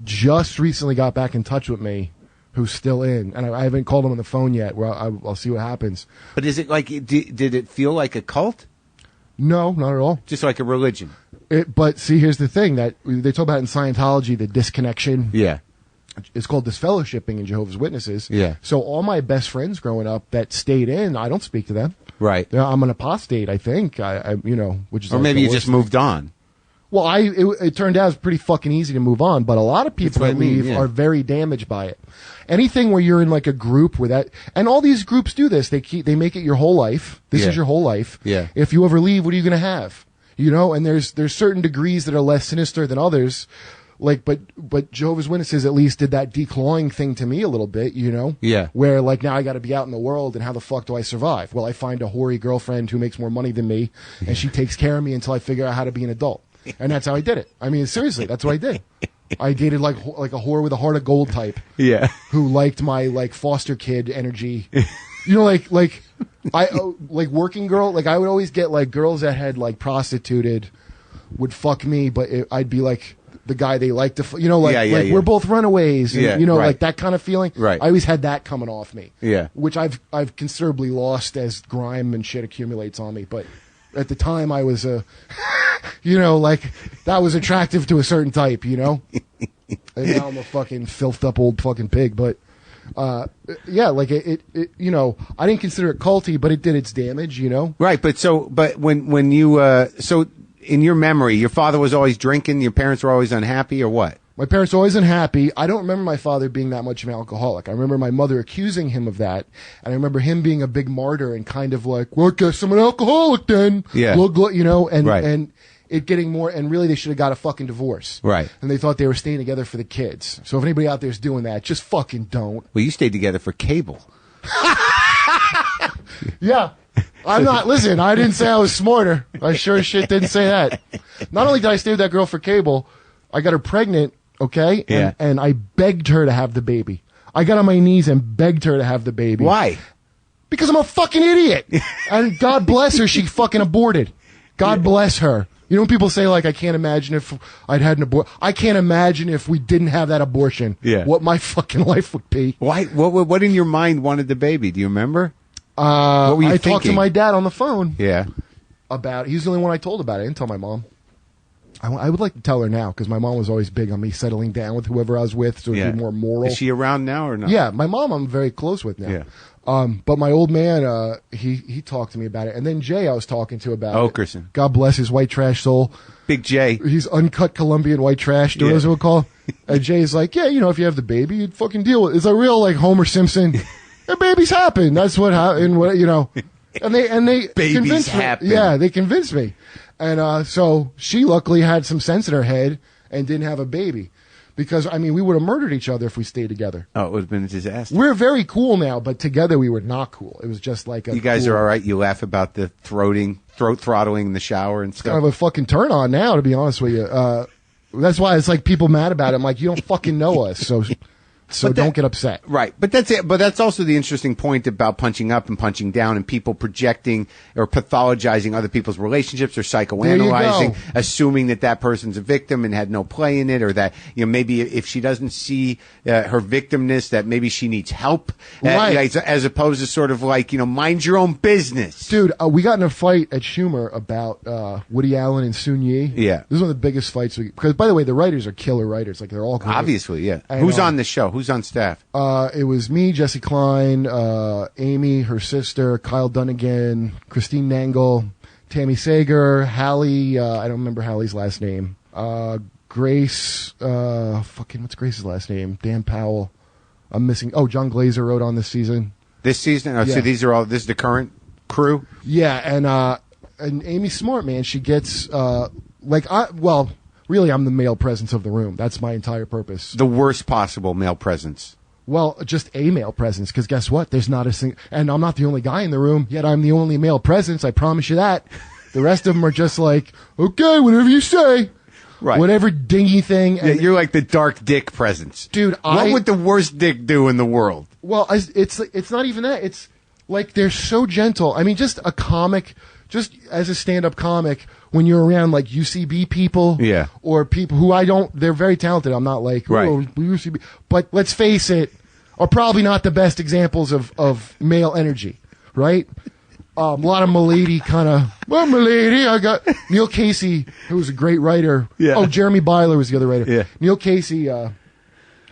B: just recently got back in touch with me. Who's still in, and I haven't called him on the phone yet. Well, I'll see what happens.
A: But is it like, did it feel like a cult?
B: No, not at all.
A: Just like a religion?
B: But see, here's the thing that they talk about in Scientology, the disconnection.
A: Yeah.
B: It's called disfellowshipping in Jehovah's Witnesses.
A: Yeah.
B: So all my best friends growing up that stayed in, I don't speak to them.
A: Right.
B: I'm an apostate, I think. Which is
A: or
B: like
A: maybe you just moved on.
B: Well, it turned out it's pretty fucking easy to move on, but a lot of people that leave are very damaged by it. Anything where you're in like a group where that, and all these groups do this, they make it your whole life. This is your whole life.
A: Yeah.
B: If you ever leave, what are you going to have? And there's certain degrees that are less sinister than others. Like, but Jehovah's Witnesses at least did that declawing thing to me a little bit,
A: Yeah.
B: Where like now I got to be out in the world, and how the fuck do I survive? Well, I find a hoary girlfriend who makes more money than me, and she takes care of me until I figure out how to be an adult. And that's how I did it. I mean, seriously, that's what I did. I dated like a whore with a heart of gold type.
A: Yeah.
B: Who liked my like foster kid energy. You know, like working girl. Like I would always get like girls that had like prostituted would fuck me, but I'd be like the guy they like to, we're both runaways, and,
A: right.
B: like that kind of feeling.
A: Right.
B: I always had that coming off me.
A: Yeah.
B: Which I've considerably lost as grime and shit accumulates on me. But at the time, I was like that was attractive to a certain type, And now I'm a fucking filthed up old fucking pig. But like it I didn't consider it culty, but it did its damage,
A: Right. But when you so. In your memory, your father was always drinking, your parents were always unhappy, or what?
B: My parents were always unhappy. I don't remember my father being that much of an alcoholic. I remember my mother accusing him of that, and I remember him being a big martyr and kind of like, well, I guess I'm an alcoholic then.
A: Yeah.
B: And it getting more, and really they should have got a fucking divorce.
A: Right.
B: And they thought they were staying together for the kids. So if anybody out there is doing that, just fucking don't.
A: Well, you stayed together for cable.
B: Yeah. I'm not, listen, I didn't say I was smarter. I sure as shit didn't say that. Not only did I stay with that girl for cable, I got her pregnant, okay?
A: Yeah.
B: And I begged her to have the baby. I got on my knees and begged her to have the baby.
A: Why?
B: Because I'm a fucking idiot. And God bless her, she fucking aborted. God bless her. You know when people say, like, I can't imagine if I'd had an abortion. I can't imagine if we didn't have that abortion.
A: Yeah.
B: What my fucking life would be.
A: Why? What in your mind wanted the baby? Do you remember? What were you
B: I
A: thinking?
B: talked to my dad on the phone.
A: Yeah.
B: About he's the only one I told about it. I didn't tell my mom. I would like to tell her now because my mom was always big on me settling down with whoever I was with, so it'd be more moral.
A: Is she around now or not?
B: Yeah, my mom I'm very close with now.
A: Yeah.
B: But my old man, he talked to me about it, and then Jay I was talking to about
A: Okerson.
B: it. God bless his white trash soul.
A: Big Jay.
B: He's uncut Colombian white trash. Do you know what we call? And Jay's like, yeah, if you have the baby, you'd fucking deal with it. It's a real like Homer Simpson. And babies happen. That's what happened. And they
A: babies
B: convinced
A: happen.
B: me. Yeah, they convinced me. And so she luckily had some sense in her head and didn't have a baby. Because, I mean, we would have murdered each other if we stayed together.
A: Oh, it would have been a disaster.
B: We're very cool now, but together we were not cool. It was just like a
A: You guys are all right? You laugh about the throat throttling in the shower and stuff?
B: Kind of a fucking turn on now, to be honest with you. That's why it's like people mad about it. I'm like, you don't fucking know us, so don't get upset.
A: Right. But that's it. But that's also the interesting point about punching up and punching down and people projecting or pathologizing other people's relationships or psychoanalyzing, assuming that person's a victim and had no play in it, or that, maybe if she doesn't see her victimness, that maybe she needs help.
B: Right.
A: As opposed to sort of like, mind your own business.
B: Dude, we got in a fight at Schumer about Woody Allen and Sun Yi.
A: Yeah.
B: This is one of the biggest fights because, by the way, the writers are killer writers. Like, they're all great.
A: Obviously, yeah.
B: And,
A: who's on the show? Who's on staff?
B: It was me, Jesse Klein, Amy, her sister, Kyle Dunnigan, Christine Nangle, Tammy Sager, Hallie, I don't remember Hallie's last name, Grace, what's Grace's last name? Dan Powell. I'm missing. Oh, John Glazer wrote on this season.
A: This season? Oh, so these are all, this is the current crew?
B: Yeah, and Amy's smart, man. She gets, really, I'm the male presence of the room. That's my entire purpose.
A: The worst possible male presence.
B: Well, just a male presence, because guess what? There's not a single... And I'm not the only guy in the room, yet I'm the only male presence, I promise you that. The rest of them are just like, okay, whatever you say.
A: Right.
B: Whatever dingy thing. And
A: you're like the dark dick presence.
B: Dude,
A: what would the worst dick do in the world?
B: Well, it's not even that. It's like they're so gentle. I mean, just a comic... Just as a stand-up comic, when you're around like UCB people, or people who they're very talented. I'm not like, UCB, but let's face it, are probably not the best examples of male energy, right? A lot of Milady kind of, Milady, I got Neil Casey, who was a great writer.
A: Yeah.
B: Oh, Jeremy Byler was the other writer.
A: Yeah.
B: Neil Casey,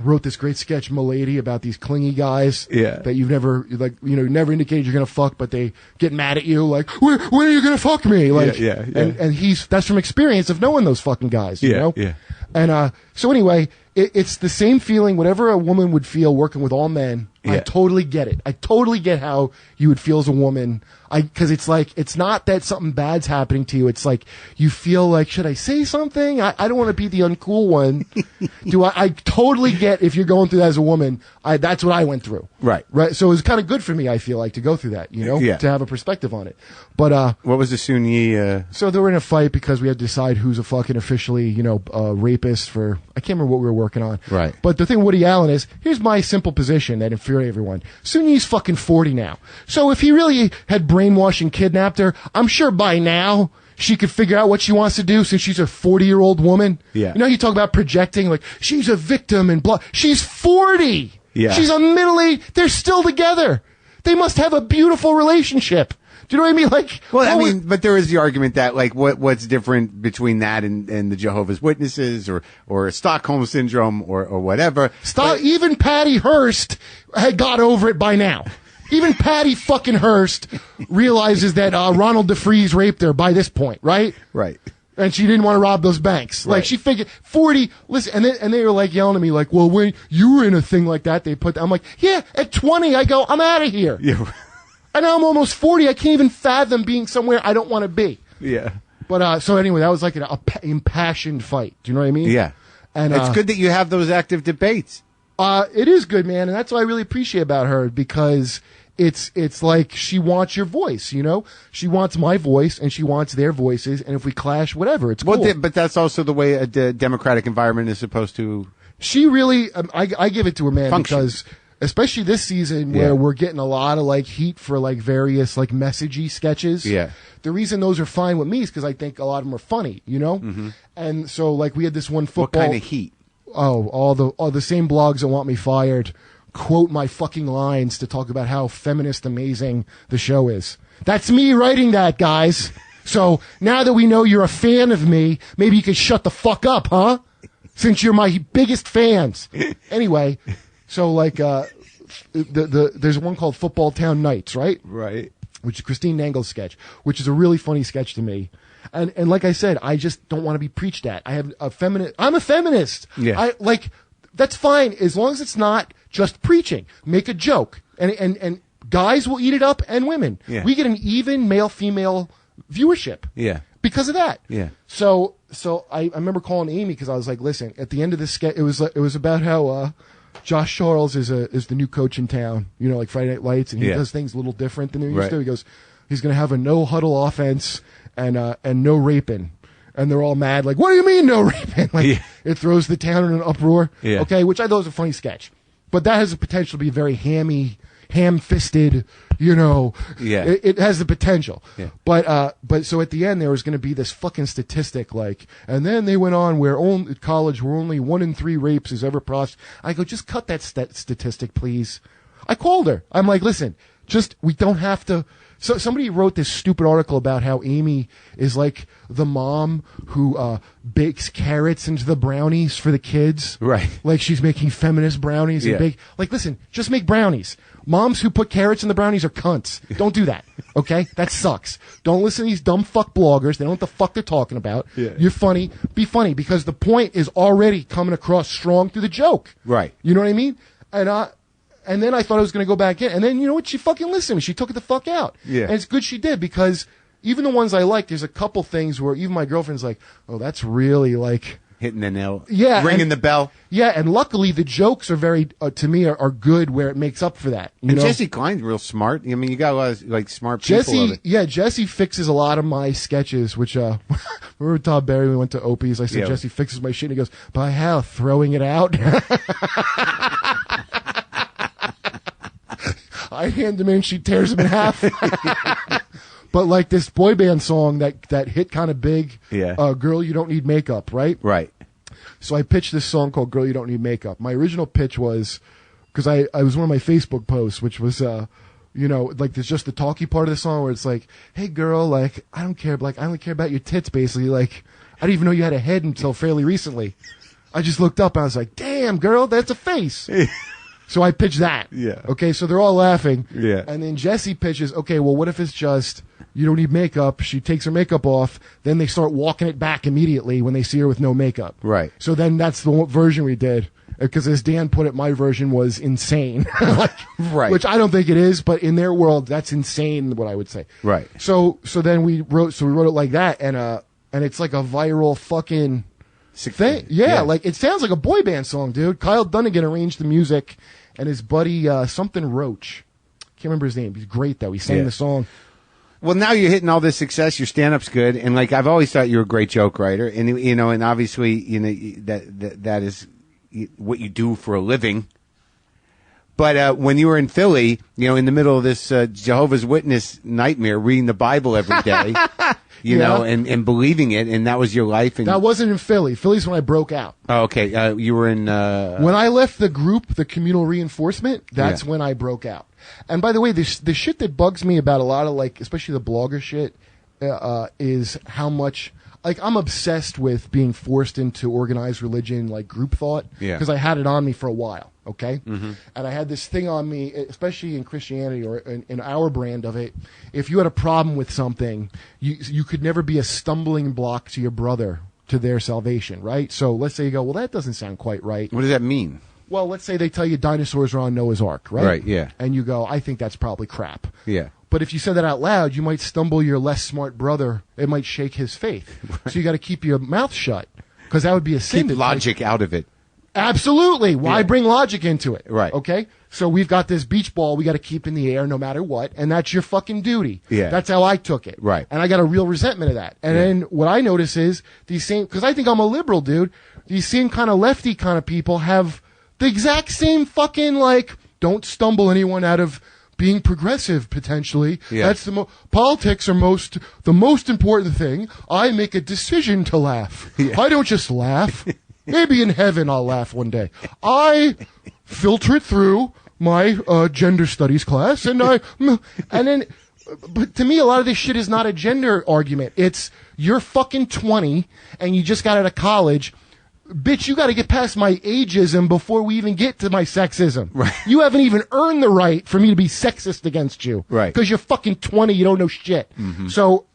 B: wrote this great sketch, Milady, about these clingy guys that you've never, never indicated you're going to fuck, but they get mad at you, like, when are you going to fuck me? Like, And that's from experience of knowing those fucking guys, you know?
A: Yeah.
B: And, so anyway, it's the same feeling, whatever a woman would feel working with all men. I
A: Yeah.
B: totally get it. I totally get how you would feel as a woman. Because it's like, it's not that something bad's happening to you. It's like, you feel like, should I say something? I don't want to be the uncool one. I totally get if you're going through that as a woman. That's what I went through.
A: Right.
B: Right. So it was kind of good for me, I feel like, to go through that,
A: Yeah.
B: to have a perspective on it. But,
A: What was the Sunni?
B: so they were in a fight because we had to decide who's a fucking officially, rapist for, I can't remember what we were working on.
A: Right.
B: But the thing with Woody Allen is, here's my simple position that infuriates everyone. Sunyi's fucking 40 now. So if he really had brainwashed and kidnapped her, I'm sure by now she could figure out what she wants to do since she's a 40-year-old woman.
A: Yeah.
B: You talk about projecting, like, she's a victim and blah. She's 40.
A: Yeah.
B: She's a middle-aged, they're still together. They must have a beautiful relationship. Do you know what I mean? Like,
A: Well, but there is the argument that, like, what's different between that and the Jehovah's Witnesses or Stockholm Syndrome or whatever.
B: Even Patty Hearst had got over it by now. Even Patty fucking Hearst realizes that Ronald DeFreeze raped her by this point, right?
A: Right.
B: And she didn't want to rob those banks. Like,
A: Right.
B: she figured 40. Listen, and they were like yelling at me, like, well, when you were in a thing like that, I'm like, yeah, at 20, I go, I'm out of here.
A: Yeah.
B: And now I'm almost 40. I can't even fathom being somewhere I don't want to be.
A: Yeah.
B: But so anyway, that was like an impassioned fight. Do you know what I mean?
A: Yeah.
B: And
A: It's good that you have those active debates.
B: It is good, man, and that's what I really appreciate about her, because it's like she wants your voice, She wants my voice and she wants their voices, and if we clash, whatever, it's cool.
A: But that's also the way a democratic environment is supposed to.
B: She really, I give it to her, man,
A: function.
B: because especially this season where we're getting a lot of like heat for like various like messagey sketches.
A: Yeah.
B: The reason those are fine with me is because I think a lot of them are funny,
A: Mm-hmm.
B: And so like we had this one
A: What
B: football.
A: kind of heat?
B: Oh, all the same blogs that want me fired quote my fucking lines to talk about how feminist amazing the show is. That's me writing that, guys. So now that we know you're a fan of me, maybe you could shut the fuck up, huh? Since you're my biggest fans. Anyway, so like there's one called Football Town Nights, right?
A: Right.
B: Which is Christine Nangel's sketch, which is a really funny sketch to me. And like I said, I just don't want to be preached at. I'm a feminist.
A: Yeah.
B: That's fine as long as it's not just preaching. Make a joke. And guys will eat it up, and women.
A: Yeah.
B: We get an even male-female viewership.
A: Yeah.
B: Because of that.
A: Yeah.
B: So I remember calling Amy because I was like, listen, at the end of this sketch, it was about how Josh Charles is the new coach in town, like Friday Night Lights, and he does things a little different than he used
A: Right.
B: to. He goes, he's going to have a no huddle offense and no raping. And they're all mad, like, what do you mean no raping? Like, it throws the town in an uproar.
A: Yeah.
B: Okay, which I thought was a funny sketch. But that has the potential to be very ham-fisted,
A: Yeah.
B: It has the potential.
A: Yeah.
B: But so at the end there was going to be this fucking statistic, like, and then they went on where at college where only 1 in 3 rapes is ever processed. I go, just cut that statistic, please. I called her. I'm like, listen, we don't have to. So somebody wrote this stupid article about how Amy is like the mom who bakes carrots into the brownies for the kids.
A: Right.
B: Like she's making feminist brownies and bake. Like, listen, just make brownies. Moms who put carrots in the brownies are cunts. Don't do that. Okay? That sucks. Don't listen to these dumb fuck bloggers. They don't know what the fuck they're talking about.
A: Yeah.
B: You're funny. Be funny, because the point is already coming across strong through the joke.
A: Right.
B: You know what I mean? And then I thought I was going to go back in. And then, you know what? She fucking listened to me. She took it the fuck out.
A: Yeah.
B: And it's good she did, because even the ones I like, there's a couple things where even my girlfriend's like, oh, that's really like...
A: Hitting the nail.
B: Yeah.
A: Ringing the bell.
B: Yeah, and luckily the jokes are very, to me, are good where it makes up for that. You
A: And
B: know?
A: Jesse Klein's real smart. I mean, you got a lot of, like, smart people.
B: Jesse fixes a lot of my sketches, which, remember Todd Barry, we went to Opie's, I said,
A: Yeah.
B: Jesse fixes my shit, and he goes, by how? Throwing it out? I hand him in, she tears him in half. But like this boy band song that hit kind of big, Girl, You Don't Need Makeup, right?
A: Right.
B: So I pitched this song called Girl, You Don't Need Makeup. My original pitch was, because I was one of my Facebook posts, which was, like there's just the talky part of the song where it's like, hey girl, like, I don't care, like, I only care about your tits, basically. Like, I didn't even know you had a head until fairly recently. I just looked up and I was like, damn girl, that's a face. So I pitch that.
A: Yeah.
B: Okay, so they're all laughing.
A: Yeah.
B: And then Jesse pitches, okay, well, what if it's just, you don't need makeup. She takes her makeup off. Then they start walking it back immediately when they see her with no makeup.
A: Right.
B: So then that's the version we did. Because as Dan put it, my version was insane.
A: Right.
B: Which I don't think it is, but in their world, that's insane, what I would say.
A: Right.
B: So then we wrote it like that, and it's like a viral fucking thing. Yeah, like it sounds like a boy band song, dude. Kyle Dunnigan arranged the music, and his buddy something Roach. Can't remember his name. He's great though. He sang the song.
A: Well, now you're hitting all this success. Your stand-up's good, and like I've always thought you were a great joke writer, and you know, and obviously, you know that is what you do for a living. But when you were in Philly, you know, in the middle of this Jehovah's Witness nightmare, reading the Bible every day, you know, and believing it, and that was your life. And
B: that wasn't in Philly. Philly's when I broke out.
A: Oh, okay. You were in...
B: when I left the group, the communal reinforcement, that's when I broke out. And by the way, the shit that bugs me about a lot of, like, especially the blogger shit, is how much... Like, I'm obsessed with being forced into organized religion, like group thought, because I had it on me for a while, okay? Mm-hmm. And I had this thing on me, especially in Christianity or in our brand of it. If you had a problem with something, you could never be a stumbling block to your brother, to their salvation, right? So let's say you go, well, that doesn't sound quite right.
A: What does that mean?
B: Well, let's say they tell you dinosaurs are on Noah's Ark, right?
A: Right, yeah.
B: And you go, I think that's probably crap.
A: Yeah.
B: But if you said that out loud, you might stumble your less smart brother. It might shake his faith. Right. So you got to keep your mouth shut, because that would be a sin.
A: Keep logic out of it.
B: Absolutely. Why bring logic into it?
A: Right.
B: Okay? So we've got this beach ball we got to keep in the air no matter what, and that's your fucking duty.
A: Yeah.
B: That's how I took it.
A: Right.
B: And I got a real resentment of that. And then what I notice is these same, because I think I'm a liberal, dude, these same kind of lefty kind of people have the exact same fucking, like, don't stumble anyone out of being progressive, potentially.
A: Yeah.
B: That's politics are the most important thing. I make a decision to laugh. Yeah. I don't just laugh. Maybe in heaven I'll laugh one day. I filter it through my gender studies class, and then, but to me, a lot of this shit is not a gender argument. It's, you're fucking 20 and you just got out of college. Bitch, you got to get past my ageism before we even get to my sexism.
A: Right.
B: You haven't even earned the right for me to be sexist against you.
A: Right.
B: Because you're fucking 20, you don't know shit.
A: Mm-hmm.
B: So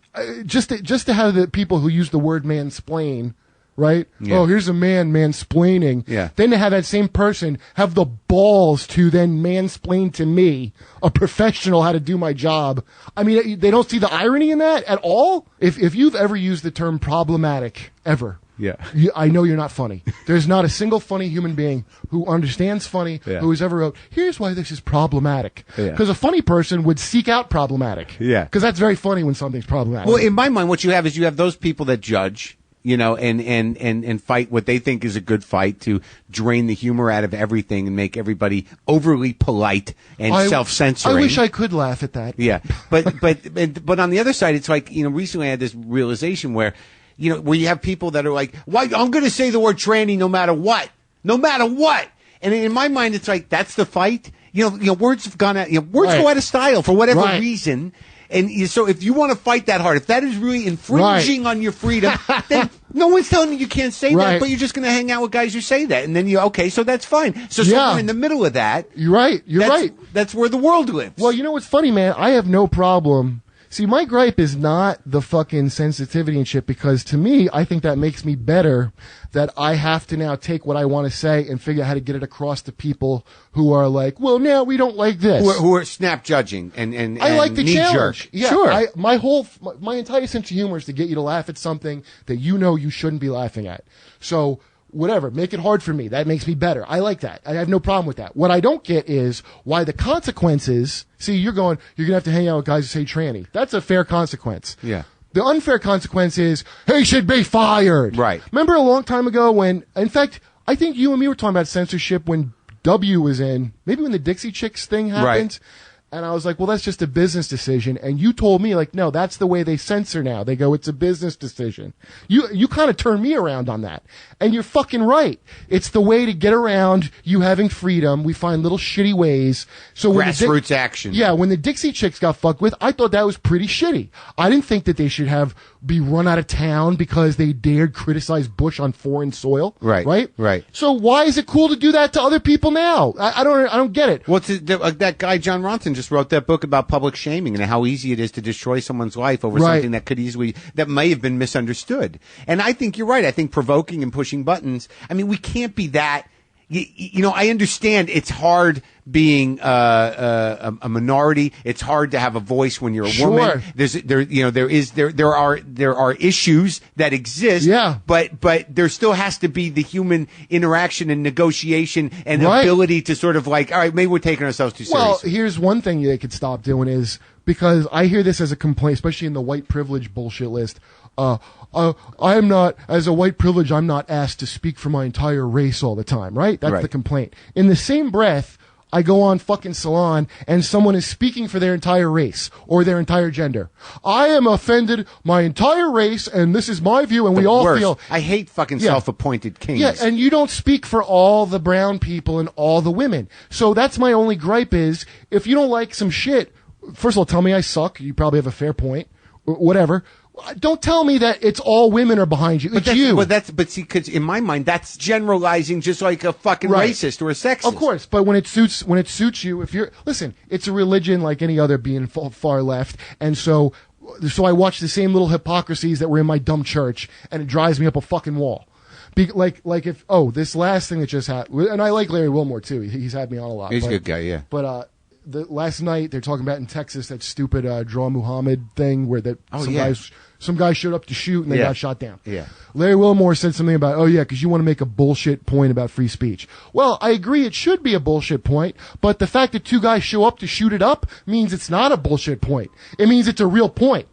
B: just to have the people who use the word mansplain, right? Yeah. Oh, here's a man mansplaining.
A: Yeah.
B: Then to have that same person have the balls to then mansplain to me, a professional, how to do my job. I mean, they don't see the irony in that at all. If you've ever used the term problematic, ever.
A: Yeah.
B: I know you're not funny. There's not a single funny human being who understands funny, who has ever wrote, here's why this is problematic. Because a funny person would seek out problematic.
A: Yeah.
B: Because that's very funny when something's problematic.
A: Well, in my mind, what you have is you have those people that judge, you know, and fight what they think is a good fight to drain the humor out of everything and make everybody overly polite and self-censoring.
B: I wish I could laugh at that.
A: Yeah. But on the other side, it's like, you know, recently I had this realization where, you know, where you have people that are like, "Why? I'm going to say the word tranny no matter what, no matter what." And in my mind, it's like that's the fight. You know, words have gone out. You know, words go out of style for whatever reason. And so, if you want to fight that hard, if that is really infringing on your freedom, then no one's telling you can't say that. But you're just going to hang out with guys who say that, and then so that's fine. So somewhere in the middle of that,
B: you're right.
A: That's where the world lives.
B: Well, you know what's funny, man? I have no problem. See, my gripe is not the fucking sensitivity and shit, because to me, I think that makes me better, that I have to now take what I want to say and figure out how to get it across to people who are like, well, now we don't like this.
A: Who are snap judging and
B: I like the challenge.
A: Jerk.
B: Yeah,
A: sure.
B: My entire sense of humor is to get you to laugh at something that you know you shouldn't be laughing at. So, whatever, make it hard for me. That makes me better. I like that. I have no problem with that. What I don't get is why the consequences. See, you're going to have to hang out with guys who say tranny. That's a fair consequence.
A: Yeah.
B: The unfair consequence is he should be fired.
A: Right.
B: Remember a long time ago when, in fact, I think you and me were talking about censorship when W was in, maybe when the Dixie Chicks thing happened. And I was like, well, that's just a business decision. And you told me, like, no, that's the way they censor now. They go, it's a business decision. You kind of turned me around on that. And you're fucking right. It's the way to get around you having freedom. We find little shitty ways. So when
A: grassroots action.
B: Yeah, when the Dixie Chicks got fucked with, I thought that was pretty shitty. I didn't think that they should be run out of town because they dared criticize Bush on foreign soil.
A: Right.
B: So why is it cool to do that to other people now? I don't get it.
A: Well, that guy John Ronson just wrote that book about public shaming and how easy it is to destroy someone's life over something that may have been misunderstood. And I think you're right. I think provoking and pushing buttons. I mean, we can't be that. You know, I understand it's hard being a minority. It's hard to have a voice when you're a woman. There are issues that exist.
B: Yeah.
A: But there still has to be the human interaction and negotiation and ability to sort of like, all right, maybe we're taking ourselves too seriously.
B: Well, here's one thing they could stop doing is, because I hear this as a complaint, especially in the white privilege bullshit list. I'm not, as a white privilege, I'm not asked to speak for my entire race all the time, right? That's the complaint. In the same breath, I go on fucking Salon and someone is speaking for their entire race or their entire gender. I am offended my entire race and this is my view and we all feel.
A: I hate fucking self-appointed kings.
B: Yeah, and you don't speak for all the brown people and all the women. So that's my only gripe is, if you don't like some shit, first of all, tell me I suck. You probably have a fair point. Whatever. Don't tell me that it's all women are behind you. It's you.
A: But see, because in my mind, that's generalizing just like a fucking racist or a sexist.
B: Of course, but when it suits you, listen, it's a religion like any other being far left, and so I watch the same little hypocrisies that were in my dumb church, and it drives me up a fucking wall. This last thing that just happened, and I like Larry Wilmore too. He's had me on a lot.
A: He's a good guy, yeah.
B: But the last night they're talking about in Texas that stupid Draw Muhammad thing where some guys showed up to shoot and they got shot down.
A: Yeah.
B: Larry Wilmore said something about, because you want to make a bullshit point about free speech. Well, I agree it should be a bullshit point, but the fact that two guys show up to shoot it up means it's not a bullshit point. It means it's a real point.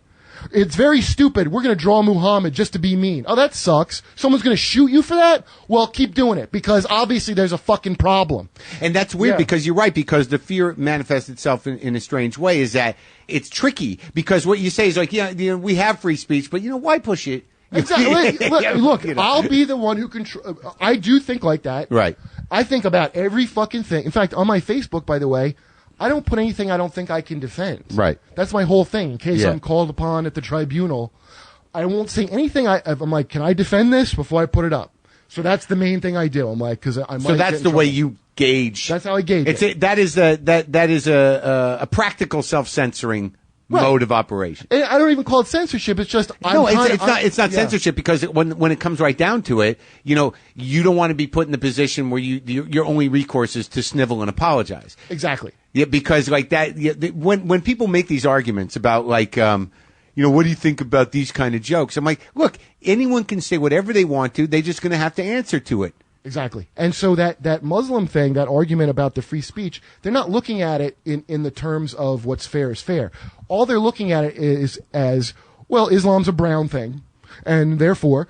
B: It's very stupid. We're going to draw Muhammad just to be mean. Oh, that sucks. Someone's going to shoot you for that? Well, keep doing it, because obviously there's a fucking problem.
A: And that's weird because you're right, because the fear manifests itself in a strange way, is that it's tricky, because what you say is like, we have free speech, but why push it?
B: Exactly. Look, I'll be the one who I do think like that.
A: Right.
B: I think about every fucking thing. In fact, on my Facebook, by the way, I don't put anything I don't think I can defend.
A: Right.
B: That's my whole thing. In case I'm called upon at the tribunal, I won't say anything. I'm like, can I defend this before I put it up? So that's the main thing I do. I'm like, because I might.
A: So that's the way you gauge.
B: That's how I gauge it.
A: That is a practical self-censoring mode of operation.
B: And I don't even call it censorship. It's just
A: it's not censorship, because when it comes right down to it, you don't want to be put in the position where your only recourse is to snivel and apologize.
B: Exactly.
A: Yeah, because like that, when people make these arguments about like, what do you think about these kind of jokes? I'm like, look, anyone can say whatever they want to. They're just going to have to answer to it.
B: Exactly. And so that Muslim thing, that argument about the free speech, they're not looking at it in the terms of what's fair is fair. All they're looking at it is as, well, Islam's a brown thing, and therefore,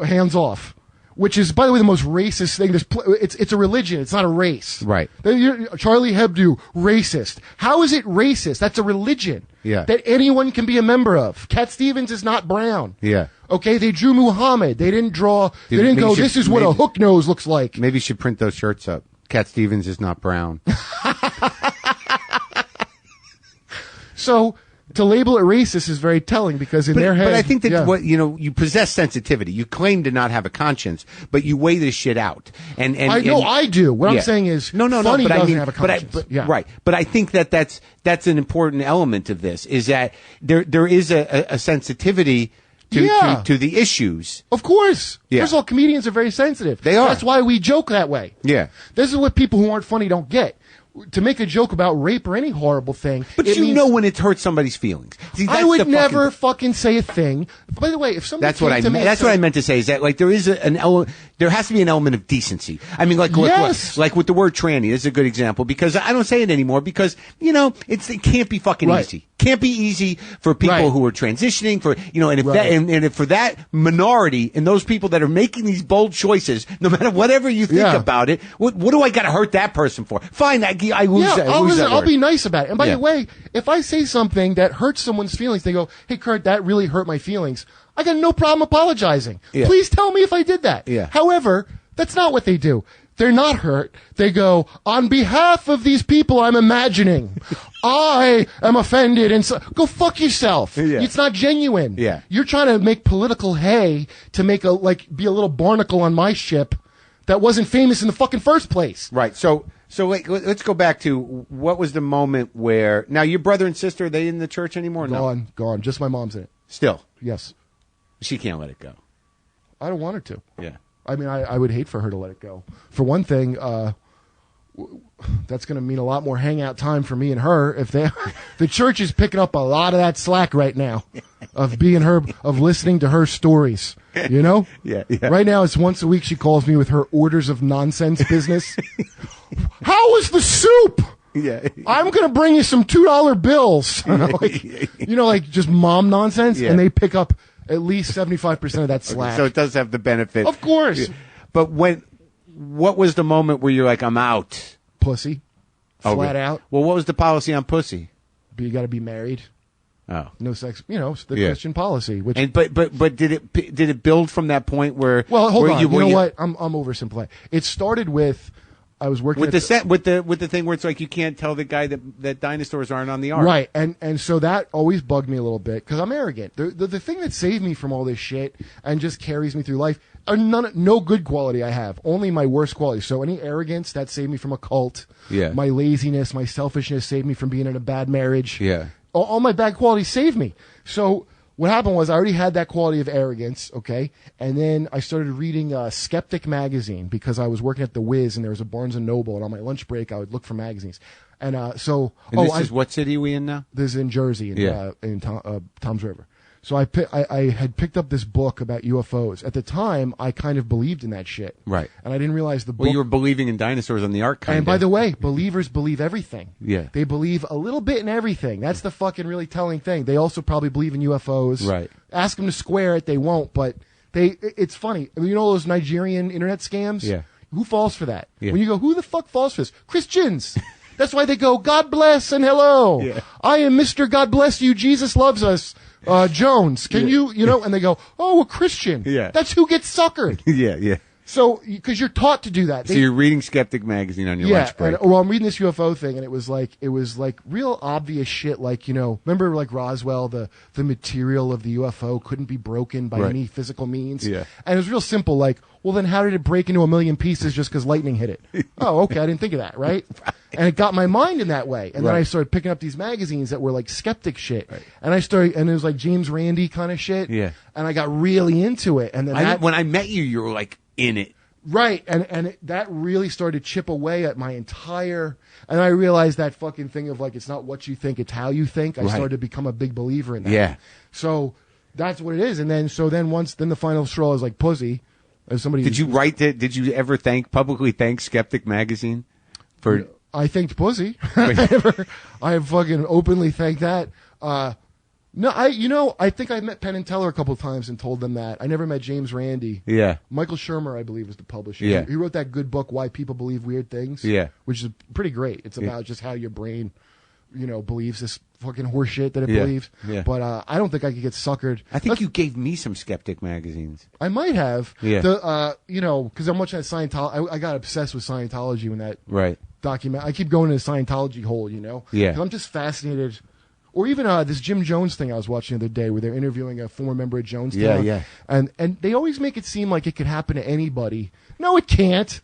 B: hands off. Which is, by the way, the most racist thing. It's a religion. It's not a race.
A: Right.
B: Charlie Hebdo, racist. How is it racist? That's a religion.
A: Yeah.
B: That anyone can be a member of. Cat Stevens is not brown.
A: Yeah.
B: Okay, they drew Muhammad. They didn't go, this is what a hook nose looks like.
A: Maybe you should print those shirts up. Cat Stevens is not brown.
B: So, to label it racist is very telling, because in their head.
A: But I think that you possess sensitivity. You claim to not have a conscience, but you weigh this shit out.
B: I do. What I'm saying is, Funny
A: but
B: doesn't have a conscience.
A: Right. But I think that's an important element of this, is that there is a sensitivity to the issues.
B: Of course.
A: Yeah.
B: First of all, comedians are very sensitive.
A: They are.
B: That's why we joke that way.
A: Yeah.
B: This is what people who aren't funny don't get. To make a joke about rape or any horrible thing.
A: But when it hurts somebody's feelings. See,
B: I would never fucking say a thing. By the way, if somebody
A: That's what I meant to say, is that like there is there has to be an element of decency. I mean, like with the word tranny, this is a good example, because I don't say it anymore, because it can't be fucking easy. can't be easy for people who are transitioning, for, you know, and if that, and if for that minority and those people that are making these bold choices, no matter whatever you think about it, what do I got to hurt that person for? Fine, I lose that.
B: I'll be nice about it. And by the way, if I say something that hurts someone's feelings, they go, "Hey, Kurt, that really hurt my feelings." I got no problem apologizing. Please tell me if I did that. However, that's not what they do. They're not hurt. They go, on behalf of these people I'm imagining, I am offended. And so, go fuck yourself. It's not genuine. You're trying to make political hay to make be a little barnacle on my ship that wasn't famous in the fucking first place.
A: Right. So let's go back to what was the moment where, now your brother and sister, are they in the church anymore?
B: Gone. Just my mom's in it.
A: Still?
B: Yes.
A: She can't let it go.
B: I don't want her to.
A: Yeah.
B: I mean, I would hate for her to let it go. For one thing, that's going to mean a lot more hangout time for me and her. If the church is picking up a lot of that slack right now, of listening to her stories. You know?
A: Yeah.
B: Right now, it's once a week she calls me with her orders of nonsense business. How was the soup?
A: Yeah.
B: I'm going to bring you some $2 bills. Like just mom nonsense, and they pick up at least 75% of that slack.
A: Okay, so it does have the benefit.
B: Of course.
A: But what was the moment where you're like, I'm out?
B: Pussy. Flat out.
A: Well, what was the policy on pussy?
B: You got to be married.
A: Oh.
B: No sex. You know, the Christian policy. Which,
A: but did it build from that point where?
B: Well, hold on. You know what? I'm oversimplifying. It started with, I was working
A: with the thing where it's like you can't tell the guy that dinosaurs aren't on the ark.
B: Right, and so that always bugged me a little bit because I'm arrogant. The thing that saved me from all this shit and just carries me through life are no good quality I have, only my worst quality. So any arrogance that saved me from a cult.
A: Yeah.
B: My laziness, my selfishness saved me from being in a bad marriage.
A: Yeah.
B: All my bad qualities saved me. So what happened was I already had that quality of arrogance, okay? And then I started reading Skeptic magazine because I was working at the Wiz and there was a Barnes & Noble, and on my lunch break I would look for magazines. And
A: this is what city are we in now?
B: This is in Jersey, in Toms River. So I had picked up this book about UFOs. At the time, I kind of believed in that shit.
A: Right.
B: And I didn't realize the book.
A: Well, you were believing in dinosaurs on the ark, kind of.
B: And by the way, believers believe everything.
A: Yeah.
B: They believe a little bit in everything. That's the fucking really telling thing. They also probably believe in UFOs.
A: Right.
B: Ask them to square it, they won't. But it's funny. I mean, you know those Nigerian internet scams?
A: Yeah.
B: Who falls for that?
A: Yeah.
B: When you go, who the fuck falls for this? Christians. That's why they go, God bless and hello.
A: Yeah.
B: I am Mr. God bless you. Jesus loves us. Jones, can you know? And they go, oh, a Christian.
A: Yeah.
B: That's who gets suckered.
A: Yeah.
B: So, because you're taught to do that.
A: So you're reading Skeptic magazine on your lunch break.
B: Well, I'm reading this UFO thing, and it was like real obvious shit. Like, you know, remember like Roswell, the material of the UFO couldn't be broken by any physical means.
A: Yeah.
B: And it was real simple. Like, well, then how did it break into a million pieces just because lightning hit it? Oh, okay, I didn't think of that, right? And it got my mind in that way. And then I started picking up these magazines that were like skeptic shit. Right. And it was like James Randi kind of shit.
A: Yeah.
B: And I got really into it. And then
A: when I met you, you were like in it.
B: Right, and that really started to chip away at my entire, and I realized that fucking thing of like, it's not what you think, it's how you think. I started to become a big believer in that.
A: Yeah.
B: So that's what it is. And then the final straw is like pussy. As somebody
A: did you ever publicly thank Skeptic magazine for?
B: I thanked pussy. I have fucking openly thanked that. No, I think I met Penn and Teller a couple of times and told them that. I never met James Randi.
A: Yeah.
B: Michael Shermer, I believe, was the publisher.
A: Yeah.
B: He wrote that good book, Why People Believe Weird Things.
A: Yeah.
B: Which is pretty great. It's about just how your brain, believes this fucking horse shit that it believes.
A: Yeah.
B: But I don't think I could get suckered.
A: I think you gave me some Skeptic magazines.
B: I might have.
A: Yeah.
B: Because I'm watching that Scientology. I got obsessed with Scientology when that document. I keep going to the Scientology hole, Yeah. Because I'm just fascinated. Or even this Jim Jones thing I was watching the other day where they're interviewing a former member of Jonestown.
A: Yeah.
B: And they always make it seem like it could happen to anybody. No, it can't.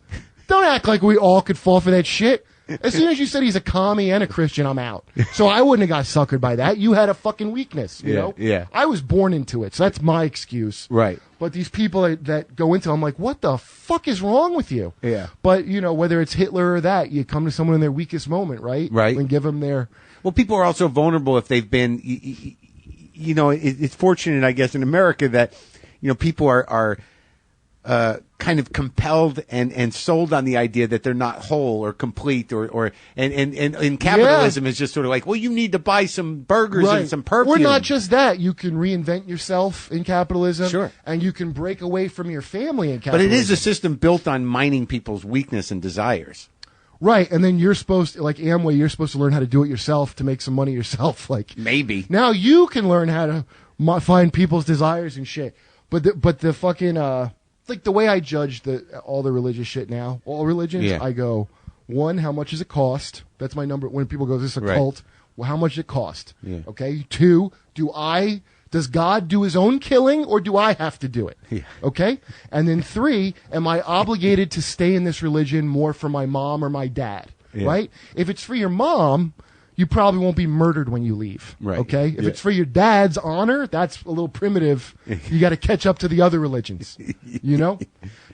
B: Don't act like we all could fall for that shit. As soon as you said he's a commie and a Christian, I'm out. So I wouldn't have got suckered by that. You had a fucking weakness, you know?
A: Yeah.
B: I was born into it, so that's my excuse.
A: Right.
B: But these people that go into it, I'm like, what the fuck is wrong with you?
A: Yeah.
B: But, whether it's Hitler or that, you come to someone in their weakest moment, right?
A: Right.
B: And give them their...
A: Well, people are also vulnerable if they've been, it's fortunate, I guess, in America that, people are kind kind of compelled and sold on the idea that they're not whole or complete and capitalism is just sort of like, well, you need to buy some burgers and some perfume.
B: Or not just that. You can reinvent yourself in capitalism.
A: Sure.
B: And you can break away from your family in capitalism.
A: But it is a system built on mining people's weakness and desires.
B: Right, and then you're supposed to, like Amway, you're supposed to learn how to do it yourself to make some money yourself. Like
A: maybe
B: now you can learn how to find people's desires and shit. But the fucking like the way I judge all the religious shit now, all religions, I go, one, how much does it cost? That's my number. When people go, this is a cult. Well, how much does it cost? Yeah. Okay. Two, does God do his own killing or do I have to do it? Yeah. Okay. And then three, am I obligated to stay in this religion more for my mom or my dad? Yeah. Right. If it's for your mom, you probably won't be murdered when you leave. Right. Okay. If it's for your dad's honor, that's a little primitive. You got to catch up to the other religions, you know,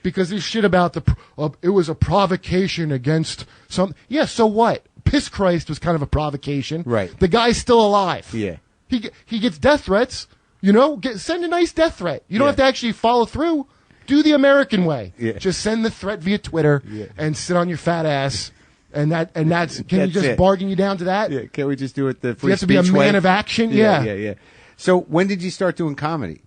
B: because this shit about it was a provocation against some. Yeah. So what? Piss Christ was kind of a provocation. Right. The guy's still alive. Yeah. He gets death threats. You know, send a nice death threat. You don't have to actually follow through. Do the American way. Yeah. Just send the threat via Twitter and sit on your fat ass. And that's can you just bargain you down to that?
A: Yeah, can't we just do it the free speech way?
B: You have to be a man of action.
A: Yeah. So when did you start doing comedy?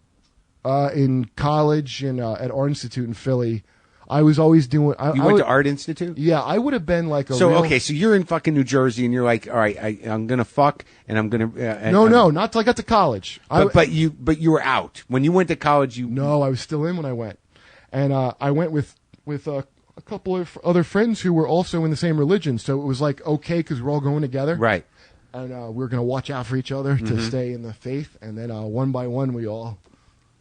B: In college and at Art Institute in Philly. I was always doing.
A: You went to Art Institute?
B: Yeah, I would have been like a.
A: So okay, so you're in fucking New Jersey, and you're like, all right, I'm gonna fuck, and I'm gonna.
B: No, not till I got to college.
A: But you were out when you went to college.
B: No, I was still in when I went, and I went with a couple of other friends who were also in the same religion. So it was like okay because we're all going together,
A: right?
B: And we were gonna watch out for each other to stay in the faith, and then one by one we all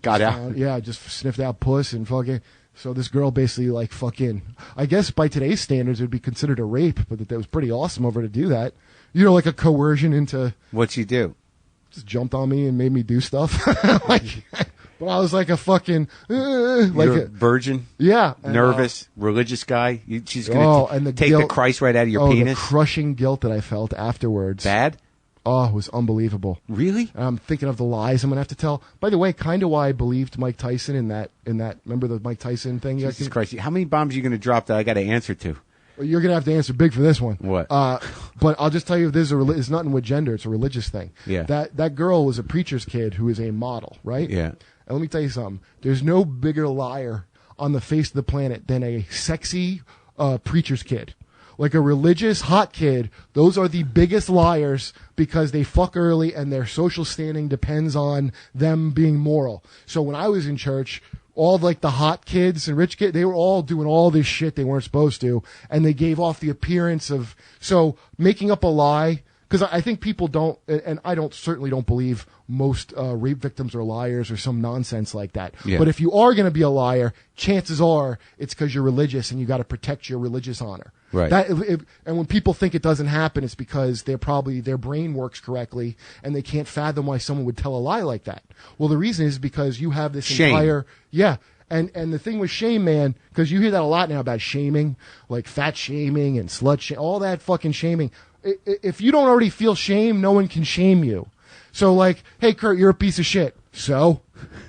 A: got out.
B: Yeah, just sniffed out puss and fucking. So this girl basically like fucking, I guess by today's standards it would be considered a rape, but that was pretty awesome of her to do that. You know, like a coercion into.
A: What'd she do?
B: Just jumped on me and made me do stuff. But I was like a fucking
A: You're a virgin.
B: Yeah,
A: nervous, religious guy. She's gonna take the Christ right out of your penis.
B: The crushing guilt that I felt afterwards.
A: Bad.
B: Oh, it was unbelievable.
A: Really?
B: I'm thinking of the lies I'm gonna have to tell. By the way, kind of why I believed Mike Tyson in that. Remember the Mike Tyson thing?
A: Jesus Christ! How many bombs are you gonna drop that I got to answer to?
B: Well, you're gonna have to answer big for this one.
A: What?
B: But I'll just tell you, it's nothing with gender. It's a religious thing. Yeah. That girl was a preacher's kid who is a model, right? Yeah. And let me tell you something. There's no bigger liar on the face of the planet than a sexy preacher's kid. Like a religious hot kid, those are the biggest liars because they fuck early and their social standing depends on them being moral. So when I was in church, all like the hot kids and rich kids, they were all doing all this shit they weren't supposed to, and they gave off the appearance of, so making up a lie, because I think people don't, and I certainly don't believe most rape victims are liars or some nonsense like that. Yeah. But if you are going to be a liar, chances are it's because you're religious and you got to protect your religious honor. Right. And when people think it doesn't happen, it's because their brain works correctly and they can't fathom why someone would tell a lie like that. Well, the reason is because you have this
A: shame.
B: And the thing with shame, man, because you hear that a lot now about shaming, like fat shaming and slut shaming, all that fucking shaming. If you don't already feel shame, no one can shame you. So like, hey, Kurt, you're a piece of shit. So,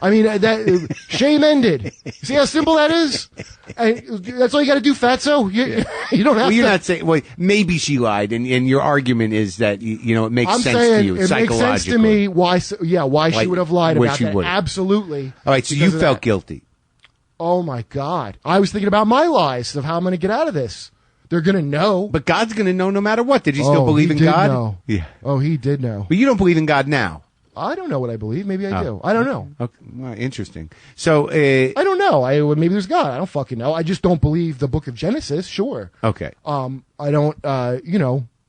B: I mean, that shame ended. See how simple that is? That's all you got to do, fatso. You don't have to.
A: You're not saying. Well, maybe she lied, and your argument is that it makes sense to you psychologically. It makes sense to me why she would have lied about that. Absolutely.
B: All
A: right, so you felt guilty.
B: Oh my God, I was thinking about my lies of how I'm going to get out of this. They're going to know.
A: But God's going to know no matter what. Did you still believe in God?
B: Know. Yeah. Oh, he did know.
A: But you don't believe in God now.
B: I don't know what I believe. Maybe I do. I don't know.
A: Okay. Well, interesting. So
B: I don't know. Maybe there's God. I don't fucking know. I just don't believe the Book of Genesis. Sure.
A: Okay.
B: I don't. I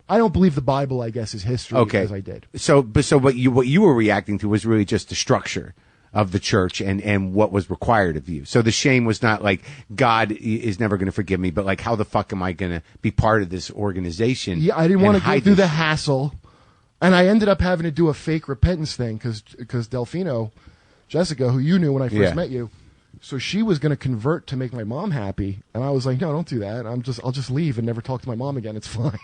B: don't believe the Bible. I guess is history.
A: Okay.
B: As I did.
A: So what you were reacting to was really just the structure of the church and what was required of you. So the shame was not like God is never going to forgive me, but like how the fuck am I going to be part of this organization?
B: Yeah, I didn't want to go through the hassle. And I ended up having to do a fake repentance thing because Delfino, Jessica, who you knew when I first met you, so she was going to convert to make my mom happy, and I was like, no, don't do that. I'll just leave and never talk to my mom again. It's fine.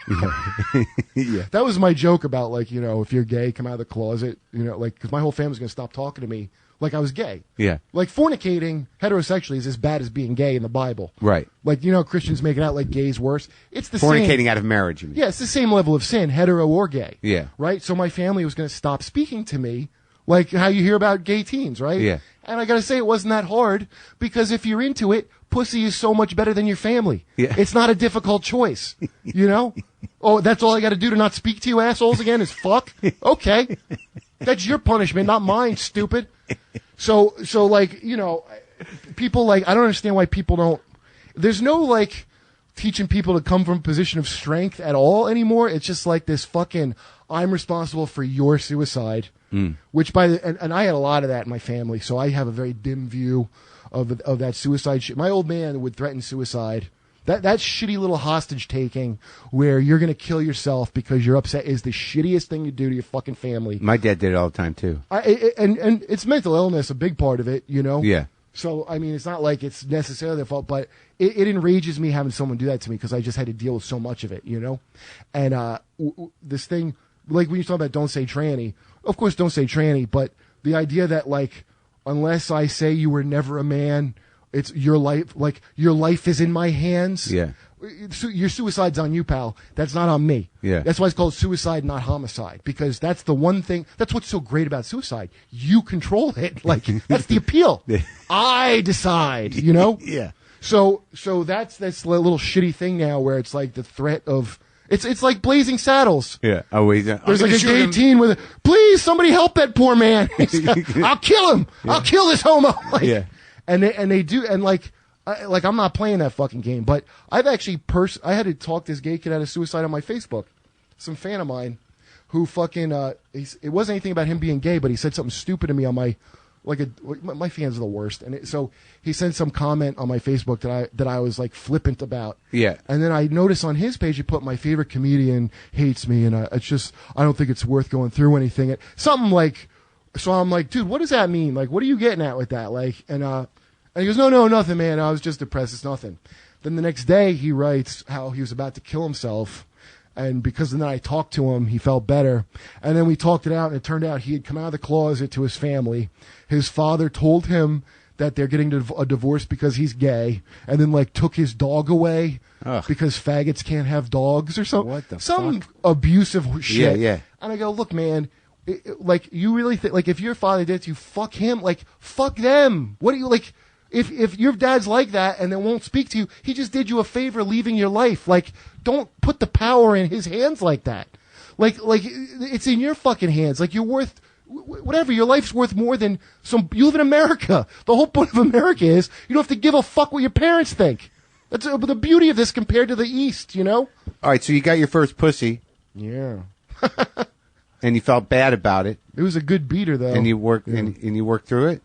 B: Yeah. That was my joke about like if you're gay, come out of the closet. Like because my whole family's going to stop talking to me like I was gay.
A: Yeah.
B: Like fornicating heterosexually is as bad as being gay in the Bible.
A: Right.
B: Like, Christians make it out like gay's worse. It's the
A: Fornicating
B: same.
A: out of marriage, you mean?
B: Yeah, it's the same level of sin, hetero or gay.
A: Yeah.
B: Right? So my family was going to stop speaking to me, like how you hear about gay teens, right?
A: Yeah.
B: And I got to say, it wasn't that hard, because if you're into it, pussy is so much better than your family.
A: Yeah.
B: It's not a difficult choice, Oh, that's all I got to do to not speak to you assholes again is fuck? Okay. That's your punishment, not mine, stupid. So like, people like, I don't understand why people don't, there's no like teaching people to come from a position of strength at all anymore. It's just like this fucking, I'm responsible for your suicide, which and I had a lot of that in my family. So I have a very dim view of that suicide shit. My old man would threaten suicide. That shitty little hostage taking where you're going to kill yourself because you're upset is the shittiest thing you do to your fucking family.
A: My dad did it all the time, too.
B: And it's mental illness, a big part of it,
A: Yeah.
B: So, I mean, it's not like it's necessarily their fault, but it enrages me having someone do that to me because I just had to deal with so much of it, And this thing, like when you talk about don't say tranny, of course don't say tranny, but the idea that, like, unless I say you were never a man, it's your life, like, your life is in my hands.
A: Yeah.
B: Your suicide's on you, pal. That's not on me.
A: Yeah.
B: That's why it's called suicide, not homicide, because that's the one thing, that's what's so great about suicide. You control it. Like, that's the appeal. I decide,
A: Yeah.
B: So that's this little shitty thing now where it's like the threat of, it's like Blazing Saddles.
A: Yeah. Oh, wait.
B: There's like a gay teen with please, somebody help that poor man. I'll kill him. Yeah. I'll kill this homo. Like,
A: yeah.
B: And they do, and like I'm not playing that fucking game, but I've actually I had to talk this gay kid out of suicide on my Facebook. Some fan of mine who fucking it wasn't anything about him being gay, but he said something stupid to me on my my fans are the worst, and so he sent some comment on my Facebook that I was like flippant about.
A: Yeah.
B: And then I noticed on his page he put my favorite comedian hates me, and it's just I don't think it's worth going through anything. Something like, so I'm like, dude, what does that mean? Like, what are you getting at with that? Like, and he goes, no, nothing, man. I was just depressed. It's nothing. Then the next day he writes how he was about to kill himself. And because then I talked to him, he felt better. And then we talked it out, and it turned out he had come out of the closet to his family. His father told him that they're getting a divorce because he's gay, and then like took his dog away because faggots can't have dogs or something.
A: What the
B: some
A: fuck?
B: Abusive shit.
A: Yeah.
B: And I go, look, man, like you really think like if your father did it to you, fuck him, like fuck them. What do you like? If your dad's like that and then won't speak to you, he just did you a favor leaving your life. Like, don't put the power in his hands like that. Like it's in your fucking hands. Like you're worth whatever. Your life's worth more than you live in America. The whole point of America is you don't have to give a fuck what your parents think. That's the beauty of this compared to the East, All
A: right, so you got your first pussy.
B: Yeah.
A: And you felt bad about it.
B: It was a good beater though.
A: And you worked and you worked through it?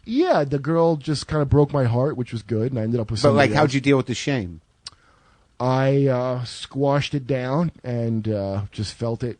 B: Yeah, the girl just kind of broke my heart, which was good, and I ended up with somebody
A: But, like, how'd
B: else.
A: you deal with the shame?
B: I squashed it down and just felt it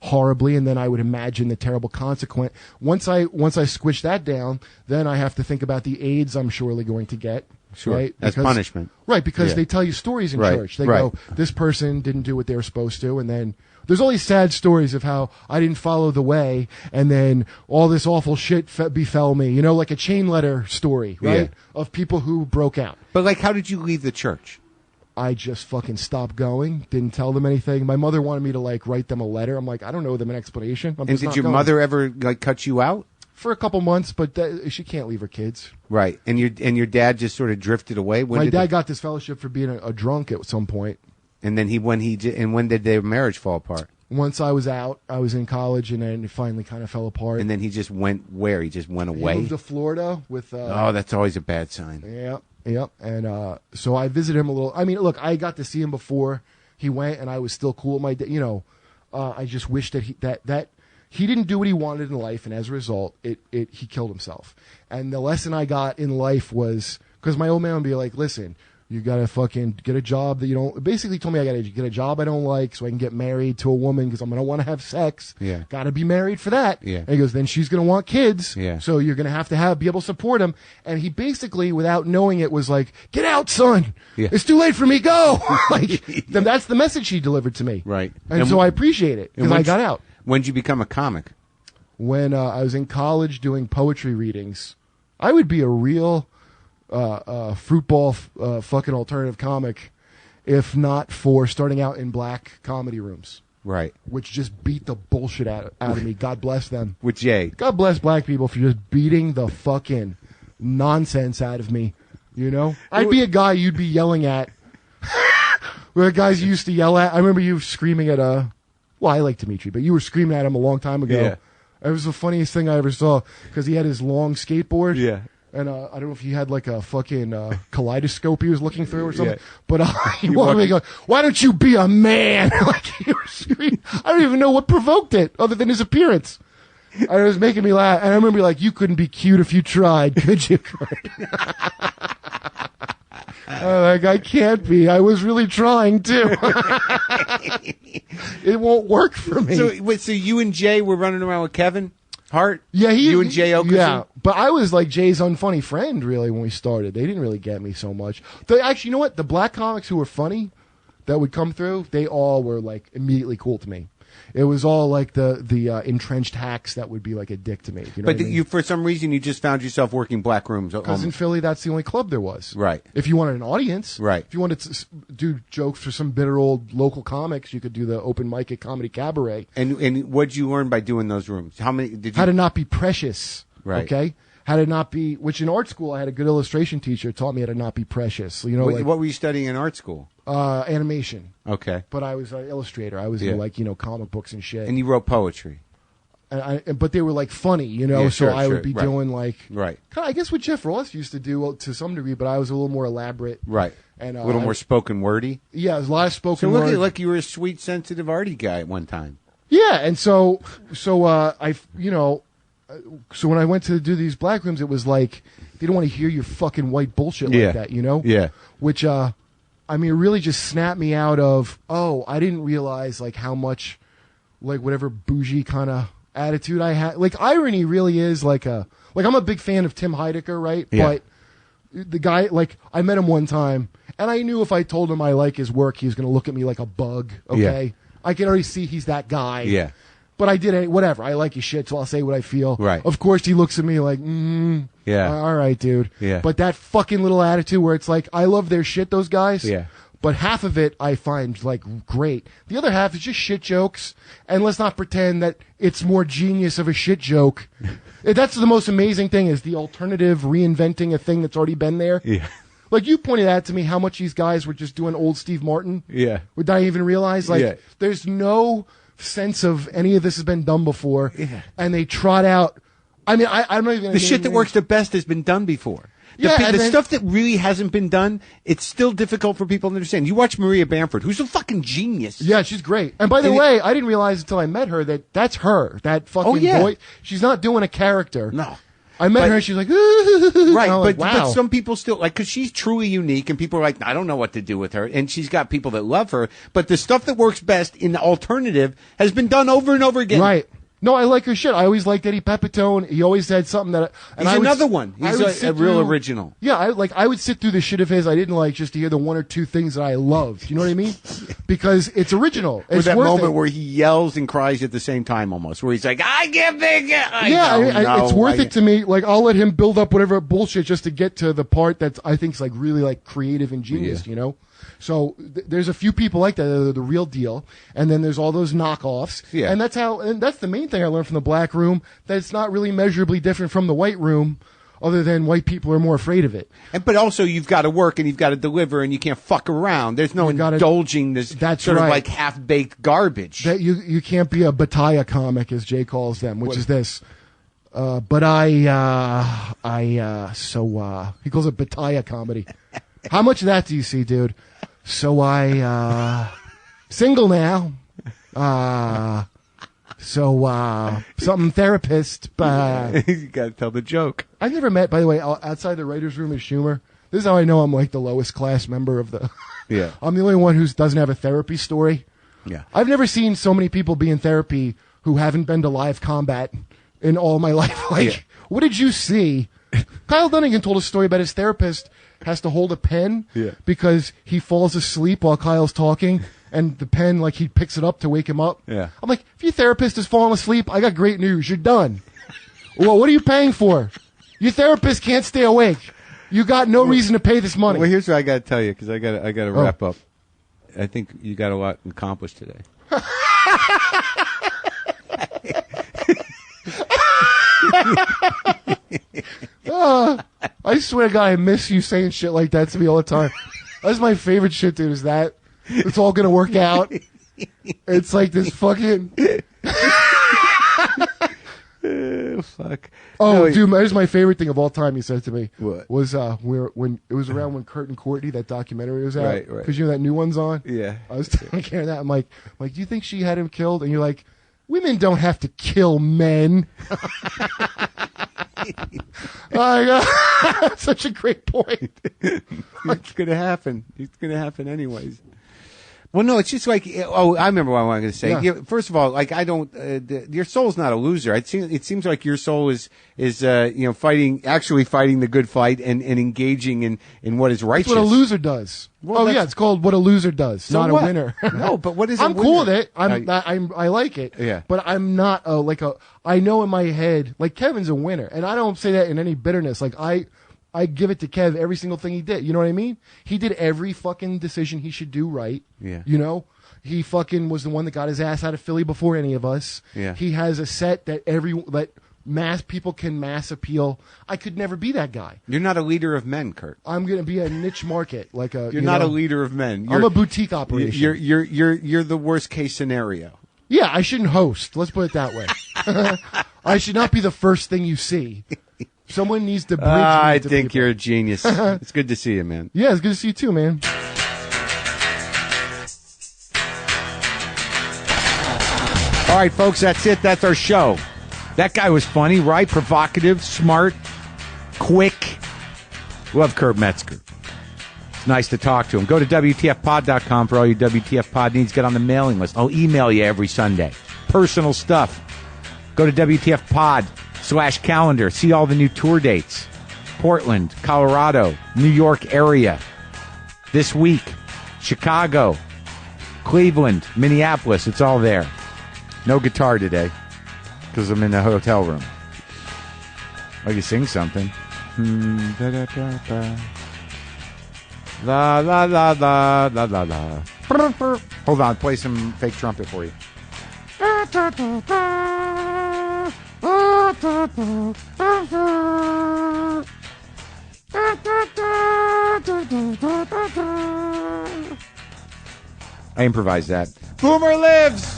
B: horribly, and then I would imagine the terrible consequence. Once I squished that down, then I have to think about the AIDS I'm surely going to get.
A: Sure,
B: right?
A: as punishment.
B: Right, because
A: Yeah.
B: they tell you stories in
A: Right,
B: church. They
A: right.
B: go, this person didn't do what they were supposed to, and then there's all these sad stories of how I didn't follow the way, and then all this awful shit befell me. Like a chain letter story, right?
A: Yeah.
B: Of people who broke out.
A: But, like, how did you leave the church?
B: I just fucking stopped going, didn't tell them anything. My mother wanted me to, like, write them a letter. I'm like, I don't know them an explanation.
A: And did your mother ever, like, cut you out?
B: For a couple months, but she can't leave her kids.
A: Right. And your dad just sort of drifted away?
B: My dad got this fellowship for being a drunk at some point.
A: And then when did their marriage fall apart?
B: Once I was out, I was in college, and then it finally kind of fell apart.
A: And then he just went where? He just went away?
B: He moved to Florida with...
A: oh, that's always a bad sign.
B: Yep. And so I visited him a little. I mean, look, I got to see him before he went, and I was still cool with my dad. I just wish that he didn't do what he wanted in life, and as a result, he killed himself. And the lesson I got in life was, because my old man would be like, listen, you gotta fucking get a job that you don't, basically told me I gotta get a job I don't like so I can get married to a woman because I'm gonna want to have sex.
A: Yeah.
B: Gotta be married for that.
A: Yeah.
B: And he goes, then she's gonna want kids.
A: Yeah.
B: So you're gonna have to be able to support him. And he basically, without knowing it, was like, get out, son.
A: Yeah.
B: It's too late for me. Go. Then that's the message he delivered to me.
A: Right.
B: And so I appreciate it because I got out.
A: When did you become a comic?
B: when I was in college doing poetry readings. I would be a real fruitball fucking alternative comic if not for starting out in black comedy rooms.
A: Right.
B: Which just beat the bullshit out of me. God bless them.
A: With Jay.
B: God bless black people for just beating the fucking nonsense out of me. You know? I'd be a guy you'd be yelling at. Where guys you used to yell at. I remember you screaming at well, I like Dimitri, but you were screaming at him a long time ago.
A: Yeah.
B: It was the funniest thing I ever saw because he had his long skateboard.
A: Yeah.
B: And I don't know if he had like a fucking kaleidoscope he was looking through or something.
A: Yeah.
B: But he wanted me to go, why don't you be a man? Like he was screaming. I don't even know what provoked it other than his appearance. And it was making me laugh. And I remember like, you couldn't be cute if you tried, could you, Kurt? Like, I can't be. I was really trying to. It won't work for me.
A: So you and Jay were running around with Kevin Hart?
B: Yeah,
A: you and Jay Okerson?
B: Yeah, but I was like Jay's unfunny friend, really, when we started. They didn't really get me so much. Actually, you know what? The black comics who were funny that would come through, they all were like immediately cool to me. It was all like the entrenched hacks that would be like a dick to me. You know
A: but you, for some reason, you just found yourself working black rooms.
B: Because in Philly, that's the only club there was.
A: Right.
B: If you wanted an audience.
A: Right.
B: If you wanted to do jokes for some bitter old local comics, you could do the open mic at Comedy Cabaret.
A: And what'd you learn by doing those rooms? How many did you?
B: How to not be precious.
A: Right.
B: Okay. How to not be, which in art school I had a good illustration teacher taught me how to not be precious. You know,
A: what were you studying in art school?
B: Animation.
A: Okay.
B: But I was an illustrator. I was in like, comic books and shit.
A: And you wrote poetry.
B: But they were like funny,
A: Yeah,
B: so I would be doing like,
A: right.
B: I guess what Jeff Ross used to do to some degree, but I was a little more elaborate.
A: Right.
B: And
A: a little more spoken wordy.
B: Yeah, it was a lot of spoken
A: word.
B: word.
A: So look, you were a sweet, sensitive, arty guy at one time.
B: Yeah, and so when I went to do these black rooms, it was like they don't want to hear your fucking white bullshit like that,
A: Yeah.
B: Which, it really just snapped me out of, I didn't realize like how much, like whatever bougie kind of attitude I had. Like irony really is like I'm a big fan of Tim Heidecker, right?
A: Yeah.
B: But the guy, like I met him one time, and I knew if I told him I like his work, he was going to look at me like a bug. Okay,
A: Yeah.
B: I can already see he's that guy.
A: Yeah.
B: But I did whatever. I like his shit, so I'll say what I feel.
A: Right.
B: Of course, he looks at me like,
A: yeah,
B: all right, dude.
A: Yeah.
B: But that fucking little attitude where it's like, I love their shit, those guys.
A: Yeah.
B: But half of it I find like great. The other half is just shit jokes. And let's not pretend that it's more genius of a shit joke. That's the most amazing thing is the alternative reinventing a thing that's already been there.
A: Yeah.
B: Like you pointed out to me how much these guys were just doing old Steve Martin.
A: Yeah.
B: Would I even realize? Like,
A: Yeah.
B: there's no sense of any of this has been done before.
A: Yeah.
B: And they trot out. I mean, I'm not even.
A: The shit that works the best has been done before. The stuff that really hasn't been done, it's still difficult for people to understand. You watch Maria Bamford, who's a fucking genius.
B: Yeah, she's great. And by the way, I didn't realize until I met her that that's her. That fucking voice. She's not doing a character.
A: No.
B: I met her and she's like, right,
A: but some people still, like, because she's truly unique and people are like, I don't know what to do with her. And she's got people that love her. But the stuff that works best in the alternative has been done over and over again.
B: Right. No, I like her shit. I always liked Eddie Pepitone. He always had something that.
A: He's another one. He's a real original.
B: Yeah, I would sit through the shit of his. I didn't like just to hear the one or two things that I loved. You know what I mean? Because it's original. It's
A: With that
B: worth
A: moment
B: it.
A: where he yells and cries at the same time, almost, where he's like, "I give big."
B: It's worth it to me. Like I'll let him build up whatever bullshit just to get to the part that I think is like really like creative and genius.
A: Yeah.
B: You know. So there's a few people like that are the real deal, and then there's all those knockoffs.
A: Yeah.
B: And that's the main thing I learned from the black room. That it's not really measurably different from the white room, other than white people are more afraid of it.
A: But also you've got to work and you've got to deliver and you can't fuck around. There's no indulging this sort of like half baked garbage.
B: That you can't be a Bataya comic, as Jay calls them, which is this. He calls it Bataya comedy. How much of that do you see, dude? So single now. Something therapist.
A: You got to tell the joke.
B: I've never met, by the way, outside the writer's room is Schumer. This is how I know I'm like the lowest class member of the.
A: Yeah.
B: I'm the only one who doesn't have a therapy story.
A: Yeah.
B: I've never seen so many people be in therapy who haven't been to live combat in all my life. Like, what did you see? Kyle Dunnigan told a story about his therapist has to hold a pen because he falls asleep while Kyle's talking and the pen, like, he picks it up to wake him up.
A: Yeah.
B: I'm like, if your therapist is falling asleep, I got great news. You're done. Well, what are you paying for? Your therapist can't stay awake. You got no reason to pay this money.
A: Well, here's what I got to tell you, because I got to wrap up. I think you got a lot accomplished today.
B: I swear to God, I miss you saying shit like that to me all the time. That's my favorite shit, dude, is that it's all going to work out. It's like this fucking...
A: Fuck.
B: Oh,
A: No,
B: dude, here's my favorite thing of all time. He said to me,
A: What?
B: Was when it was around when Kurt and Courtney, that documentary was out,
A: Right.
B: Because you know that new one's on.
A: Yeah.
B: I was telling Karen that. I'm like, do you think she had him killed? And you're like, women don't have to kill men. Such a great point.
A: It's going to happen. It's going to happen anyways. Well, no, it's just like, I remember what I wanted to say.
B: Yeah.
A: First of all, like, I don't, your soul's not a loser. It seems like your soul is actually fighting the good fight and engaging in what is righteous.
B: That's what a loser does.
A: Well,
B: it's called what a loser does,
A: So
B: not
A: what?
B: a winner.
A: No, but what is
B: I'm
A: a winner?
B: cool with it. I like it.
A: Yeah.
B: But I'm not I know in my head, like, Kevin's a winner. And I don't say that in any bitterness. Like, I give it to Kev every single thing he did. You know what I mean? He did every fucking decision he should do right.
A: Yeah.
B: You know? He fucking was the one that got his ass out of Philly before any of us.
A: Yeah.
B: He has a set that mass people can mass appeal. I could never be that guy.
A: You're not a leader of men, Kurt.
B: I'm going to be a niche market.
A: You're not a leader of men.
B: I'm a boutique operation.
A: You're the worst case scenario.
B: Yeah, I shouldn't host. Let's put it that way. I should not be the first thing you see. Someone needs to bridge me
A: I
B: to
A: think
B: people.
A: you're a genius. It's good to see you, man.
B: Yeah, it's good to see you too, man.
A: All right, folks, that's it. That's our show. That guy was funny, right? Provocative, smart, quick. Love Kurt Metzger. It's nice to talk to him. Go to WTFpod.com for all your WTF pod needs. Get on the mailing list. I'll email you every Sunday. Personal stuff. Go to WTFpod/calendar. See all the new tour dates. Portland, Colorado, New York area. This week, Chicago, Cleveland, Minneapolis. It's all there. No guitar today because I'm in the hotel room. I can sing something. La la la la la la la. Hold on, play some fake trumpet for you. I improvised that. Boomer lives!